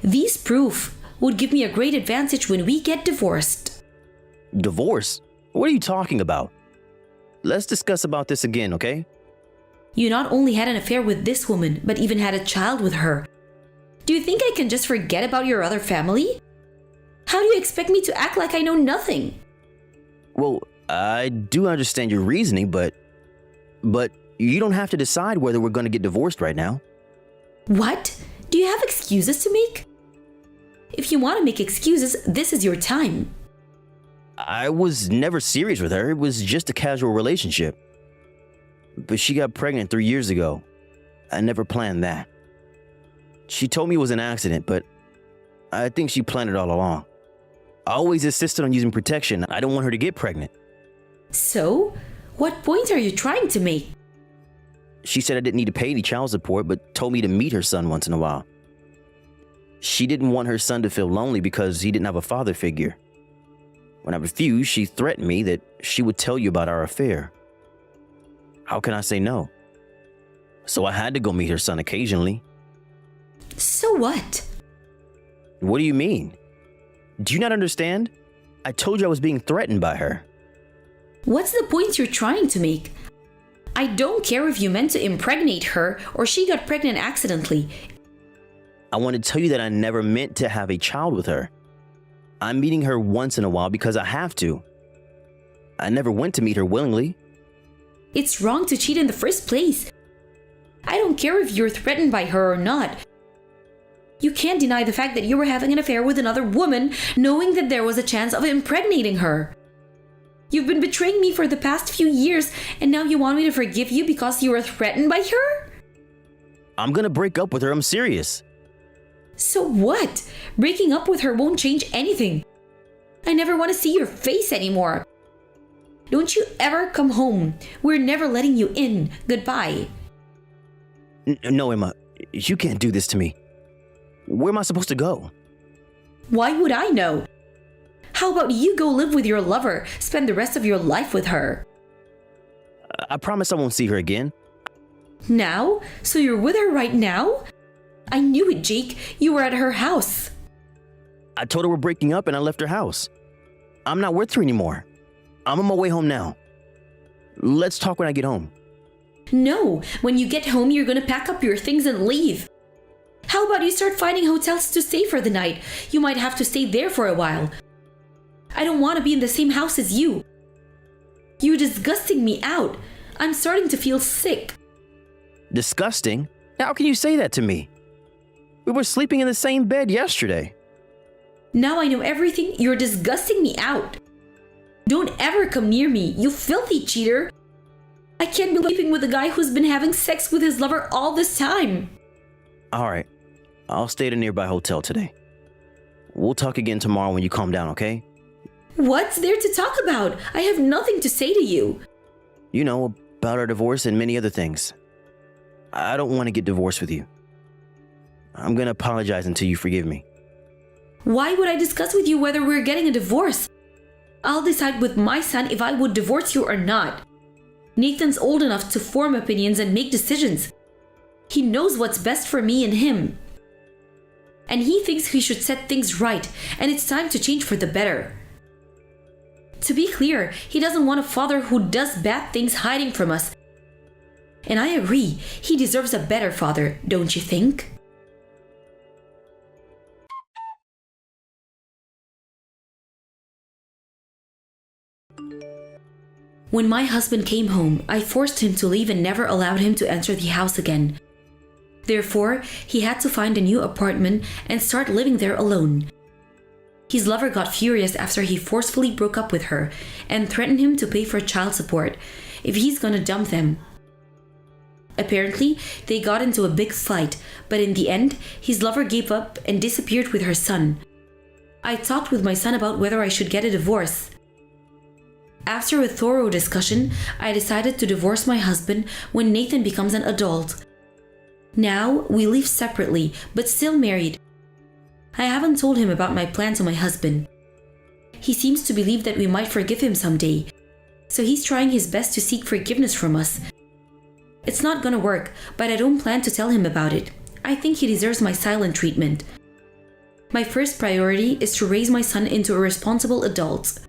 These proof would give me a great advantage when we get divorced. Divorce? What are you talking about? Let's discuss about this again, okay? You not only had an affair with this woman, but even had a child with her. Do you think I can just forget about your other family? How do you expect me to act like I know nothing? Well, I do understand your reasoning, but you don't have to decide whether we're going to get divorced right now. What? Do you have excuses to make? If you want to make excuses, this is your time. I was never serious with her. It was just a casual relationship. But she got pregnant 3 years ago. I never planned that. She told me it was an accident, but I think she planned it all along. I always insisted on using protection. I don't want her to get pregnant. So, what point are you trying to make? She said I didn't need to pay any child support, but told me to meet her son once in a while. She didn't want her son to feel lonely because he didn't have a father figure. When I refused, she threatened me that she would tell you about our affair. How can I say no? So I had to go meet her son occasionally. So what? What do you mean? Do you not understand? I told you I was being threatened by her. What's the point you're trying to make? I don't care if you meant to impregnate her or she got pregnant accidentally. I want to tell you that I never meant to have a child with her. I'm meeting her once in a while because I have to. I never went to meet her willingly. It's wrong to cheat in the first place. I don't care if you're threatened by her or not. You can't deny the fact that you were having an affair with another woman, knowing that there was a chance of impregnating her. You've been betraying me for the past few years, and now you want me to forgive you because you were threatened by her? I'm gonna break up with her, I'm serious. So what? Breaking up with her won't change anything. I never want to see your face anymore. Don't you ever come home. We're never letting you in. Goodbye. No, Emma, you can't do this to me. Where am I supposed to go? Why would I know? How about you go live with your lover, spend the rest of your life with her? I promise I won't see her again. Now? So you're with her right now? I knew it, Jake. You were at her house. I told her we're breaking up and I left her house. I'm not with her anymore. I'm on my way home now. Let's talk when I get home. No, when you get home, you're gonna pack up your things and leave. How about you start finding hotels to stay for the night? You might have to stay there for a while. I don't want to be in the same house as you. You're disgusting me out. I'm starting to feel sick. Disgusting? How can you say that to me? We were sleeping in the same bed yesterday. Now I know everything. You're disgusting me out. Don't ever come near me, you filthy cheater. I can't be sleeping with a guy who's been having sex with his lover all this time. All right, I'll stay at a nearby hotel today. We'll talk again tomorrow when you calm down, okay? What's there to talk about? I have nothing to say to you. You know, about our divorce and many other things. I don't want to get divorced with you. I'm gonna apologize until you forgive me. Why would I discuss with you whether we're getting a divorce? I'll decide with my son if I would divorce you or not. Nathan's old enough to form opinions and make decisions. He knows what's best for me and him. And he thinks he should set things right, and it's time to change for the better. To be clear, he doesn't want a father who does bad things hiding from us. And I agree, he deserves a better father, don't you think? When my husband came home, I forced him to leave and never allowed him to enter the house again. Therefore, he had to find a new apartment and start living there alone. His lover got furious after he forcefully broke up with her and threatened him to pay for child support if he's gonna dump them. Apparently, they got into a big fight, but in the end, his lover gave up and disappeared with her son. I talked with my son about whether I should get a divorce. After a thorough discussion, I decided to divorce my husband when Nathan becomes an adult. Now, we live separately, but still married. I haven't told him about my plan to my husband. He seems to believe that we might forgive him someday, so he's trying his best to seek forgiveness from us. It's not gonna work, but I don't plan to tell him about it. I think he deserves my silent treatment. My first priority is to raise my son into a responsible adult.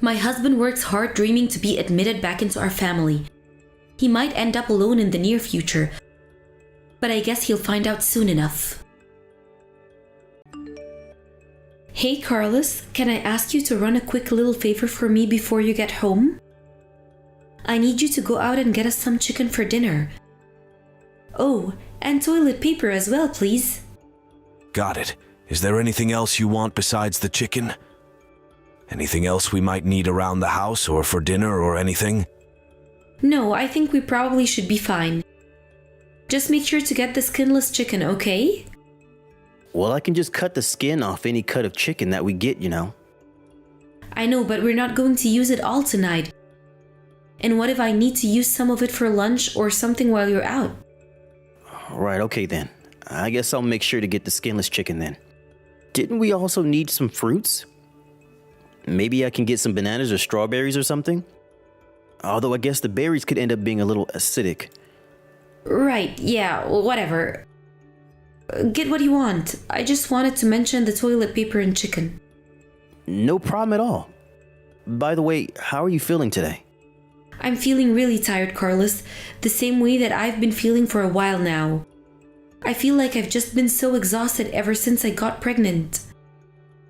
My husband works hard dreaming to be admitted back into our family. He might end up alone in the near future, but I guess he'll find out soon enough. Hey Carlos, can I ask you to run a quick little favor for me before you get home? I need you to go out and get us some chicken for dinner. Oh, and toilet paper as well, please. Got it. Is there anything else you want besides the chicken? Anything else we might need around the house or for dinner or anything? No, I think we probably should be fine. Just make sure to get the skinless chicken, okay? Well, I can just cut the skin off any cut of chicken that we get, you know. I know, but we're not going to use it all tonight. And what if I need to use some of it for lunch or something while you're out? Right, okay then. I guess I'll make sure to get the skinless chicken then. Didn't we also need some fruits? Maybe I can get some bananas or strawberries or something? Although I guess the berries could end up being a little acidic. Right, yeah, whatever. Get what you want. I just wanted to mention the toilet paper and chicken. No problem at all. By the way, how are you feeling today? I'm feeling really tired, Carlos, the same way that I've been feeling for a while now. I feel like I've just been so exhausted ever since I got pregnant.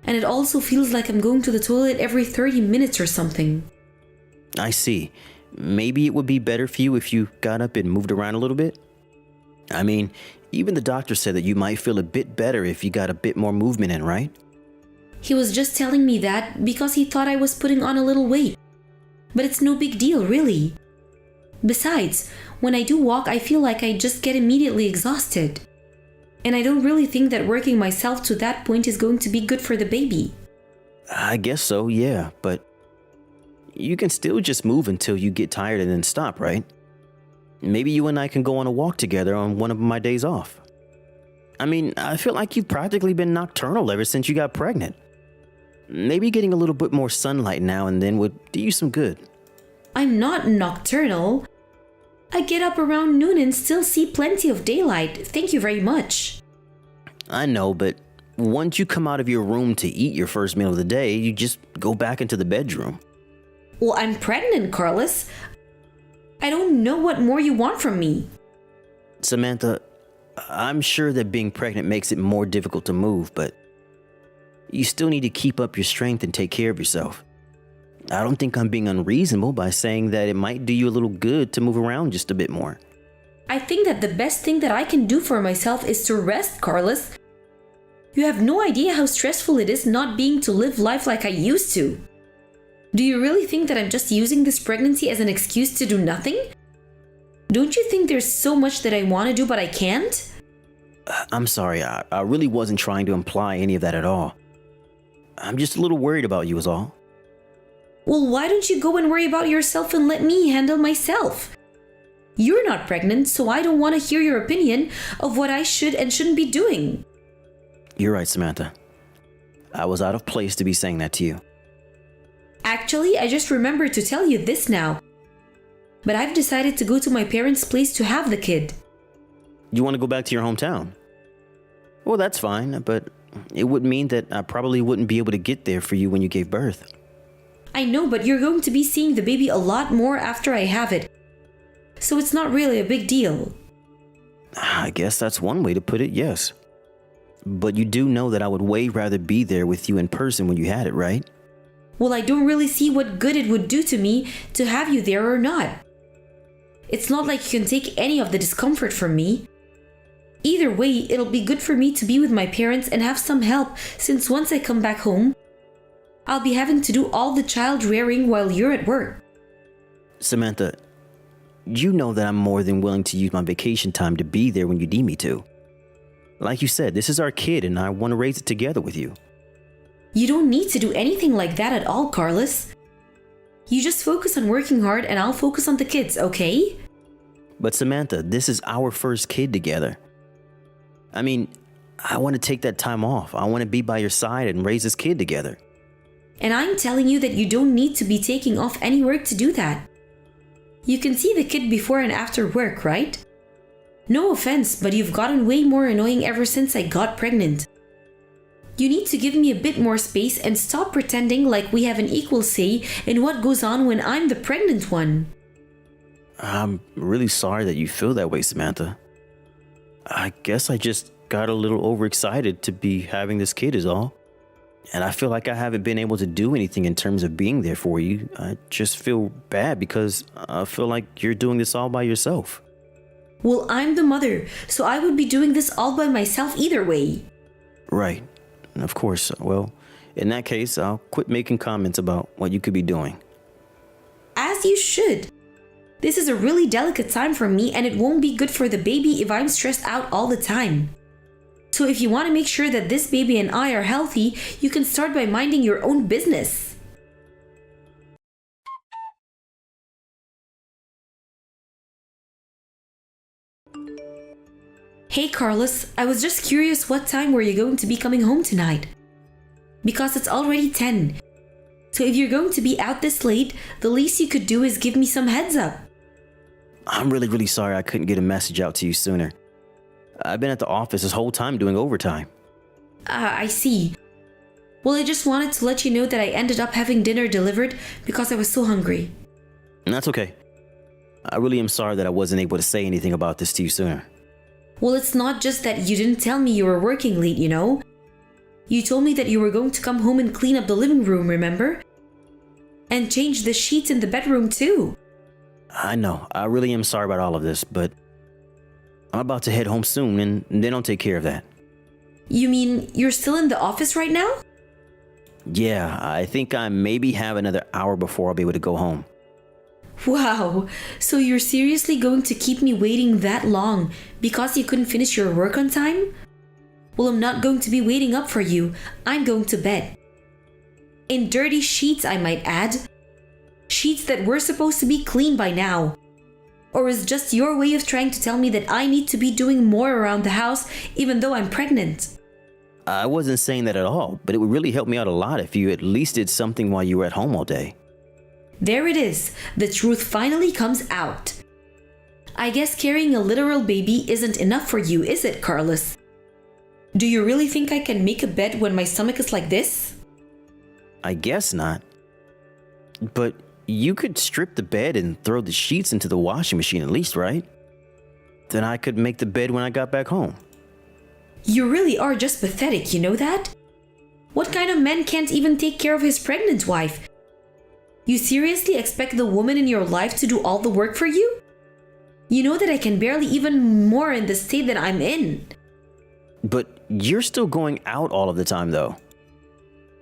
And it also feels like I'm going to the toilet every 30 minutes or something. I see. Maybe it would be better for you if you got up and moved around a little bit? I mean, even the doctor said that you might feel a bit better if you got a bit more movement in, right? He was just telling me that because he thought I was putting on a little weight. But it's no big deal, really. Besides, when I do walk, I feel like I just get immediately exhausted. And I don't really think that working myself to that point is going to be good for the baby. I guess so, yeah, but you can still just move until you get tired and then stop, right? Maybe you and I can go on a walk together on one of my days off. I mean, I feel like you've practically been nocturnal ever since you got pregnant. Maybe getting a little bit more sunlight now and then would do you some good. I'm not nocturnal. I get up around noon and still see plenty of daylight. Thank you very much. I know, but once you come out of your room to eat your first meal of the day, you just go back into the bedroom. Well, I'm pregnant, Carlos. I don't know what more you want from me. Samantha, I'm sure that being pregnant makes it more difficult to move, but you still need to keep up your strength and take care of yourself. I don't think I'm being unreasonable by saying that it might do you a little good to move around just a bit more. I think that the best thing that I can do for myself is to rest, Carlos. You have no idea how stressful it is not being to live life like I used to. Do you really think that I'm just using this pregnancy as an excuse to do nothing? Don't you think there's so much that I want to do but I can't? I'm sorry, I really wasn't trying to imply any of that at all. I'm just a little worried about you is all. Well, why don't you go and worry about yourself and let me handle myself? You're not pregnant, so I don't want to hear your opinion of what I should and shouldn't be doing. You're right, Samantha. I was out of place to be saying that to you. Actually, I just remembered to tell you this now. But I've decided to go to my parents' place to have the kid. You want to go back to your hometown? Well, that's fine, but it would mean that I probably wouldn't be able to get there for you when you gave birth. I know, but you're going to be seeing the baby a lot more after I have it. So it's not really a big deal. I guess that's one way to put it, yes. But you do know that I would way rather be there with you in person when you had it, right? Well, I don't really see what good it would do to me to have you there or not. It's not like you can take any of the discomfort from me. Either way, it'll be good for me to be with my parents and have some help, since once I come back home, I'll be having to do all the child rearing while you're at work. Samantha, you know that I'm more than willing to use my vacation time to be there when you need me to. Like you said, this is our kid and I want to raise it together with you. You don't need to do anything like that at all, Carlos. You just focus on working hard and I'll focus on the kids, okay? But Samantha, this is our first kid together. I mean, I want to take that time off. I want to be by your side and raise this kid together. And I'm telling you that you don't need to be taking off any work to do that. You can see the kid before and after work, right? No offense, but you've gotten way more annoying ever since I got pregnant. You need to give me a bit more space and stop pretending like we have an equal say in what goes on when I'm the pregnant one. I'm really sorry that you feel that way, Samantha. I guess I just got a little overexcited to be having this kid is all. And I feel like I haven't been able to do anything in terms of being there for you. I just feel bad because I feel like you're doing this all by yourself. Well, I'm the mother, so I would be doing this all by myself either way. Right. Of course. Well, in that case, I'll quit making comments about what you could be doing. As you should. This is a really delicate time for me, and it won't be good for the baby if I'm stressed out all the time. So if you want to make sure that this baby and I are healthy, you can start by minding your own business. Hey Carlos, I was just curious, what time were you going to be coming home tonight? Because it's already 10. So if you're going to be out this late, the least you could do is give me some heads up. I'm really sorry I couldn't get a message out to you sooner. I've been at the office this whole time doing overtime. I see. Well, I just wanted to let you know that I ended up having dinner delivered because I was so hungry. And that's okay. I really am sorry that I wasn't able to say anything about this to you sooner. Well, it's not just that you didn't tell me you were working late, you know? You told me that you were going to come home and clean up the living room, remember? And change the sheets in the bedroom too. I know, I really am sorry about all of this, but I'm about to head home soon and then I'll take care of that. You mean you're still in the office right now? Yeah, I think I maybe have another hour before I'll be able to go home. Wow, so you're seriously going to keep me waiting that long because you couldn't finish your work on time? Well, I'm not going to be waiting up for you. I'm going to bed. In dirty sheets, I might add. Sheets that were supposed to be clean by now. Or is just your way of trying to tell me that I need to be doing more around the house even though I'm pregnant? I wasn't saying that at all, but it would really help me out a lot if you at least did something while you were at home all day. There it is. The truth finally comes out. I guess carrying a literal baby isn't enough for you, is it, Carlos? Do you really think I can make a bed when my stomach is like this? I guess not. But you could strip the bed and throw the sheets into the washing machine at least, right? Then I could make the bed when I got back home. You really are just pathetic, you know that? What kind of man can't even take care of his pregnant wife? You seriously expect the woman in your life to do all the work for you? You know that I can barely even more in the state that I'm in. But you're still going out all of the time, though.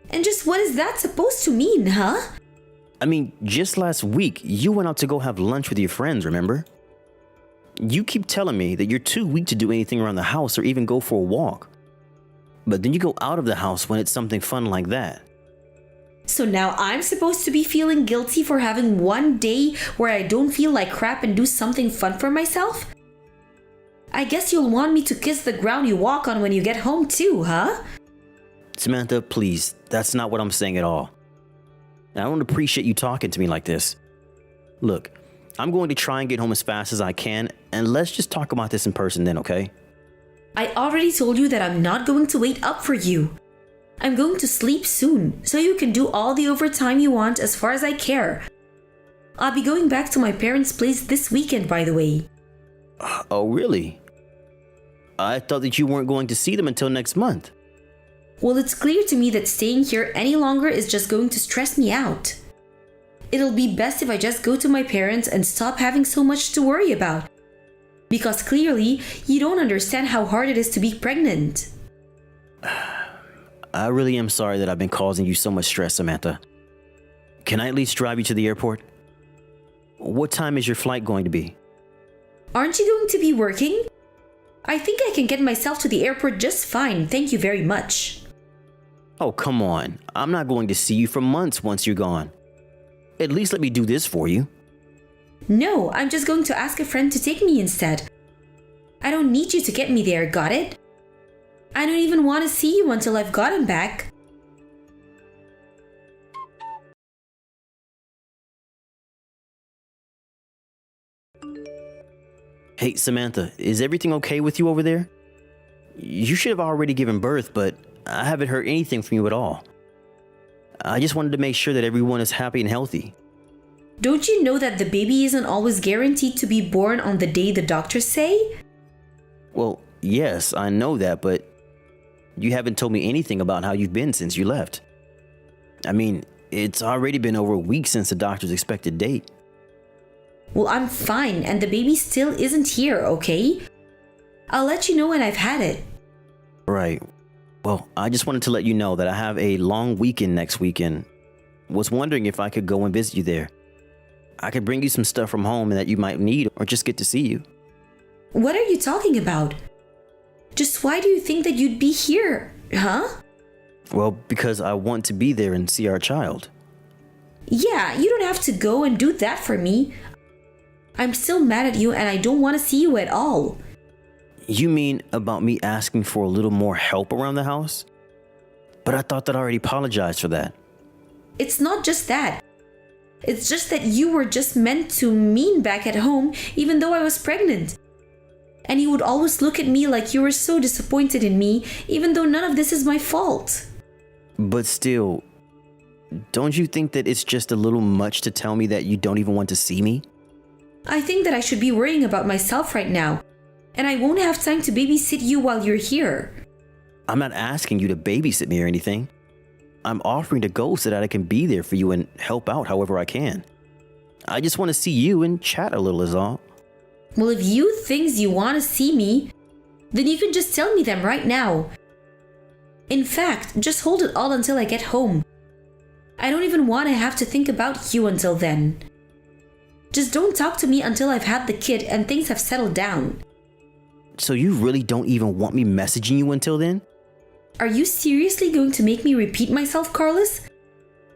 And just what is that supposed to mean, huh? I mean, just last week, you went out to go have lunch with your friends, remember? You keep telling me that you're too weak to do anything around the house or even go for a walk. But then you go out of the house when it's something fun like that. So now I'm supposed to be feeling guilty for having one day where I don't feel like crap and do something fun for myself? I guess you'll want me to kiss the ground you walk on when you get home too, huh? Samantha, please, that's not what I'm saying at all. I don't appreciate you talking to me like this. Look, I'm going to try and get home as fast as I can, and let's just talk about this in person then, okay? I already told you that I'm not going to wait up for you. I'm going to sleep soon, so you can do all the overtime you want as far as I care. I'll be going back to my parents' place this weekend, by the way. Oh, really? I thought that you weren't going to see them until next month. Well, it's clear to me that staying here any longer is just going to stress me out. It'll be best if I just go to my parents and stop having so much to worry about. Because clearly, you don't understand how hard it is to be pregnant. I really am sorry that I've been causing you so much stress, Samantha. Can I at least drive you to the airport? What time is your flight going to be? Aren't you going to be working? I think I can get myself to the airport just fine, thank you very much. Oh, come on. I'm not going to see you for months once you're gone. At least let me do this for you. No, I'm just going to ask a friend to take me instead. I don't need you to get me there, got it? I don't even want to see you until I've gotten back. Hey, Samantha, is everything okay with you over there? You should have already given birth, but I haven't heard anything from you at all. I just wanted to make sure that everyone is happy and healthy. Don't you know that the baby isn't always guaranteed to be born on the day the doctors say? Well, yes, I know that, but you haven't told me anything about how you've been since you left. I mean, it's already been over a week since the doctor's expected date. Well, I'm fine, and the baby still isn't here, okay? I'll let you know when I've had it. Right. Well, I just wanted to let you know that I have a long weekend next weekend. Was wondering if I could go and visit you there. I could bring you some stuff from home that you might need or just get to see you. What are you talking about? Just why do you think that you'd be here, huh? Well, because I want to be there and see our child. Yeah, you don't have to go and do that for me. I'm still mad at you and I don't want to see you at all. You mean about me asking for a little more help around the house? But I thought that I already apologized for that. It's not just that. It's just that you were just meant to mean back at home even though I was pregnant. And you would always look at me like you were so disappointed in me even though none of this is my fault. But still, don't you think that it's just a little much to tell me that you don't even want to see me? I think that I should be worrying about myself right now. And I won't have time to babysit you while you're here. I'm not asking you to babysit me or anything. I'm offering to go so that I can be there for you and help out however I can. I just want to see you and chat a little is all. Well, if you think you want to see me, then you can just tell me them right now. In fact, just hold it all until I get home. I don't even want to have to think about you until then. Just don't talk to me until I've had the kid and things have settled down. So you really don't even want me messaging you until then? Are you seriously going to make me repeat myself, Carlos?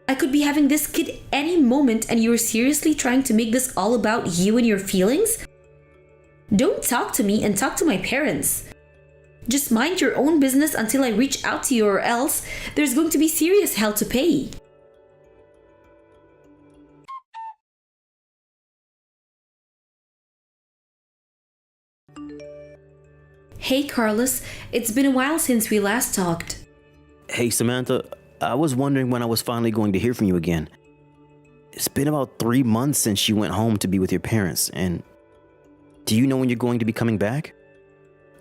I could be having this kid any moment and you're seriously trying to make this all about you and your feelings? Don't talk to me and talk to my parents. Just mind your own business until I reach out to you or else there's going to be serious hell to pay. Hey Carlos, it's been a while since we last talked. Hey Samantha, I was wondering when I was finally going to hear from you again. It's been about 3 months since you went home to be with your parents, and do you know when you're going to be coming back?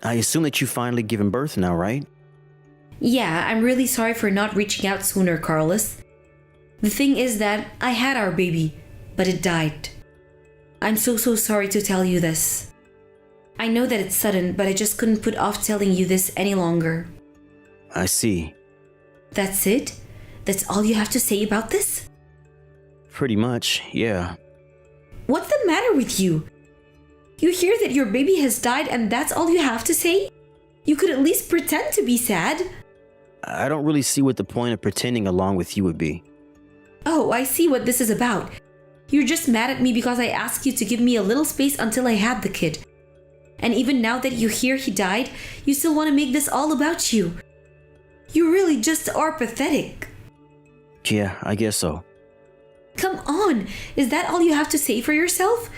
I assume that you've finally given birth now, right? Yeah, I'm really sorry for not reaching out sooner, Carlos. The thing is that I had our baby, but it died. I'm so sorry to tell you this. I know that it's sudden, but I just couldn't put off telling you this any longer. I see. That's it? That's all you have to say about this? Pretty much, yeah. What's the matter with you? You hear that your baby has died and that's all you have to say? You could at least pretend to be sad. I don't really see what the point of pretending along with you would be. Oh, I see what this is about. You're just mad at me because I asked you to give me a little space until I had the kid. And even now that you hear he died, you still want to make this all about you. You really just are pathetic. Yeah, I guess so. Come on, is that all you have to say for yourself?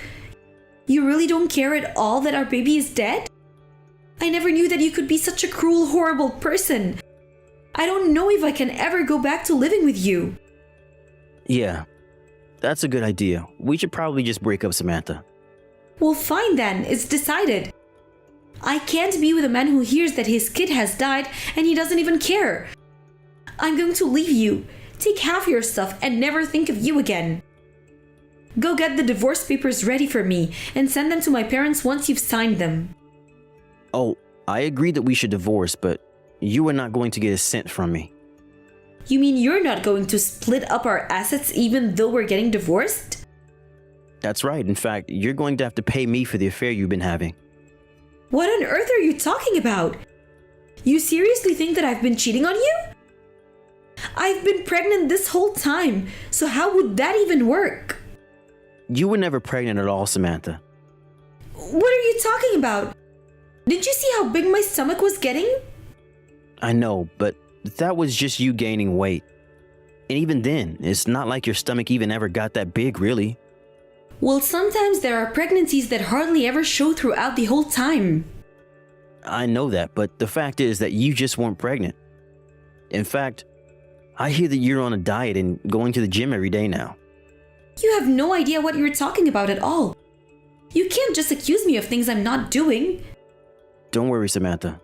You really don't care at all that our baby is dead? I never knew that you could be such a cruel, horrible person. I don't know if I can ever go back to living with you. Yeah, that's a good idea. We should probably just break up, Samantha. Well, fine then, it's decided. I can't be with a man who hears that his kid has died and he doesn't even care. I'm going to leave you, take half your stuff and never think of you again. Go get the divorce papers ready for me and send them to my parents once you've signed them. Oh, I agree that we should divorce, but you are not going to get a cent from me. You mean you're not going to split up our assets even though we're getting divorced? That's right. In fact, you're going to have to pay me for the affair you've been having. What on earth are you talking about? You seriously think that I've been cheating on you? I've been pregnant this whole time, so how would that even work? You were never pregnant at all, Samantha. What are you talking about? Did you see how big my stomach was getting? I know, but that was just you gaining weight. And even then, it's not like your stomach even ever got that big, really. Well, sometimes there are pregnancies that hardly ever show throughout the whole time. I know that, but the fact is that you just weren't pregnant. In fact, I hear that you're on a diet and going to the gym every day now. You have no idea what you're talking about at all. You can't just accuse me of things I'm not doing. Don't worry, Samantha.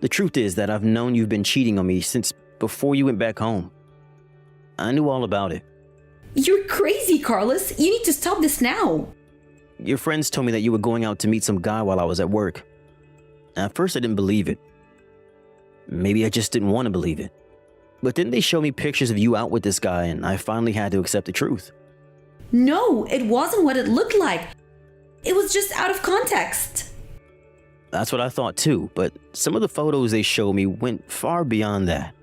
The truth is that I've known you've been cheating on me since before you went back home. I knew all about it. You're crazy, Carlos. You need to stop this now. Your friends told me that you were going out to meet some guy while I was at work. At first, I didn't believe it. Maybe I just didn't want to believe it. But then they showed me pictures of you out with this guy, and I finally had to accept the truth. No, it wasn't what it looked like. It was just out of context. That's what I thought too, but some of the photos they showed me went far beyond that.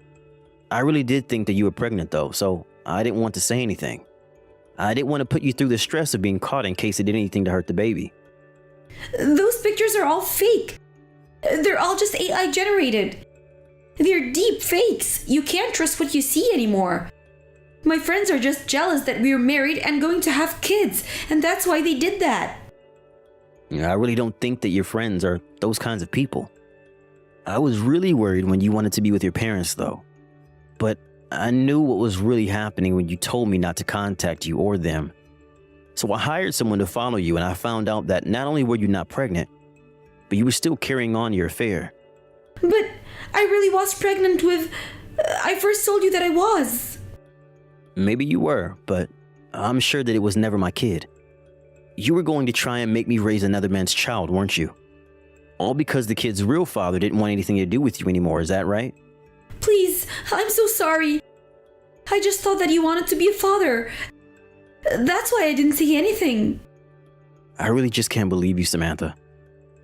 I really did think that you were pregnant though, so I didn't want to say anything. I didn't want to put you through the stress of being caught in case it did anything to hurt the baby. Those pictures are all fake. They're all just AI generated. They're deep fakes. You can't trust what you see anymore. My friends are just jealous that we are married and going to have kids, and that's why they did that. I really don't think that your friends are those kinds of people. I was really worried when you wanted to be with your parents though. But I knew what was really happening when you told me not to contact you or them. So I hired someone to follow you, and I found out that not only were you not pregnant, but you were still carrying on your affair. But I really was pregnant with... I first told you that I was. Maybe you were, but I'm sure that it was never my kid. You were going to try and make me raise another man's child, weren't you? All because the kid's real father didn't want anything to do with you anymore, is that right? Please, I'm so sorry. I just thought that you wanted to be a father. That's why I didn't say anything. I really just can't believe you, Samantha.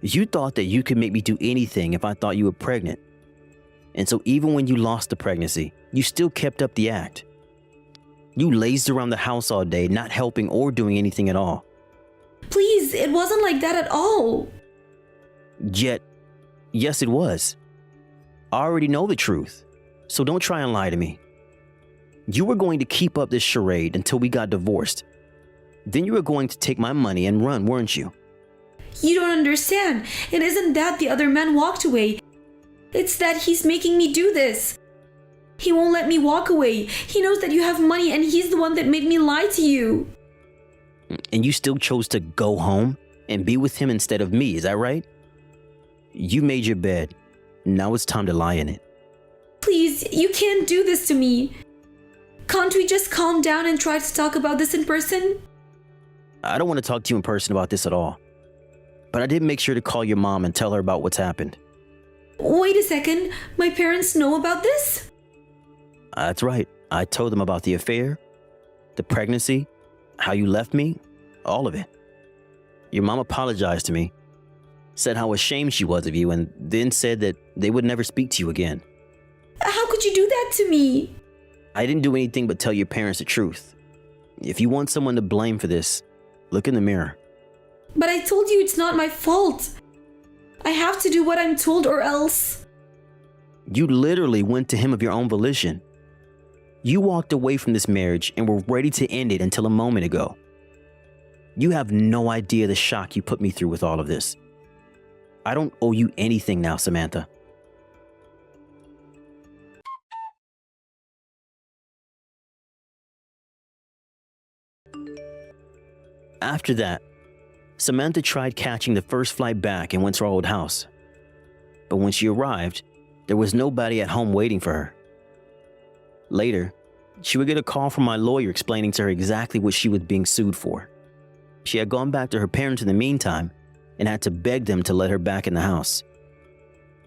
You thought that you could make me do anything if I thought you were pregnant. And so even when you lost the pregnancy, you still kept up the act. You lazed around the house all day, not helping or doing anything at all. Please, it wasn't like that at all. Yet, yes it was. I already know the truth, so don't try and lie to me. You were going to keep up this charade until we got divorced. Then you were going to take my money and run, weren't you? You don't understand. It isn't that the other man walked away. It's that he's making me do this. He won't let me walk away. He knows that you have money and he's the one that made me lie to you. And you still chose to go home and be with him instead of me, is that right? You made your bed. Now it's time to lie in it. Please, you can't do this to me. Can't we just calm down and try to talk about this in person? I don't want to talk to you in person about this at all. But I did make sure to call your mom and tell her about what's happened. Wait a second. My parents know about this? That's right. I told them about the affair, the pregnancy, how you left me, all of it. Your mom apologized to me, said how ashamed she was of you, and then said that they would never speak to you again. How could you do that to me? I didn't do anything but tell your parents the truth. If you want someone to blame for this, look in the mirror. But I told you it's not my fault. I have to do what I'm told or else. You literally went to him of your own volition. You walked away from this marriage and were ready to end it until a moment ago. You have no idea the shock you put me through with all of this. I don't owe you anything now, Samantha. After that, Samantha tried catching the first flight back and went to our old house. But when she arrived, there was nobody at home waiting for her. Later, she would get a call from my lawyer explaining to her exactly what she was being sued for. She had gone back to her parents in the meantime and had to beg them to let her back in the house.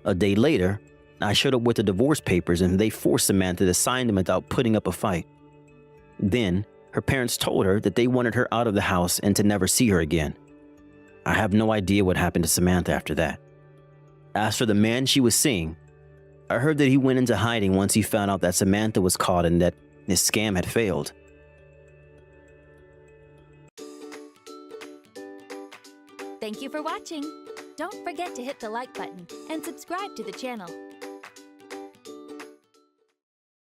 A day later, I showed up with the divorce papers and they forced Samantha to sign them without putting up a fight. Then, her parents told her that they wanted her out of the house and to never see her again. I have no idea what happened to Samantha after that. As for the man she was seeing, I heard that he went into hiding once he found out that Samantha was caught and that his scam had failed. Thank you for watching. Don't forget to hit the like button and subscribe to the channel.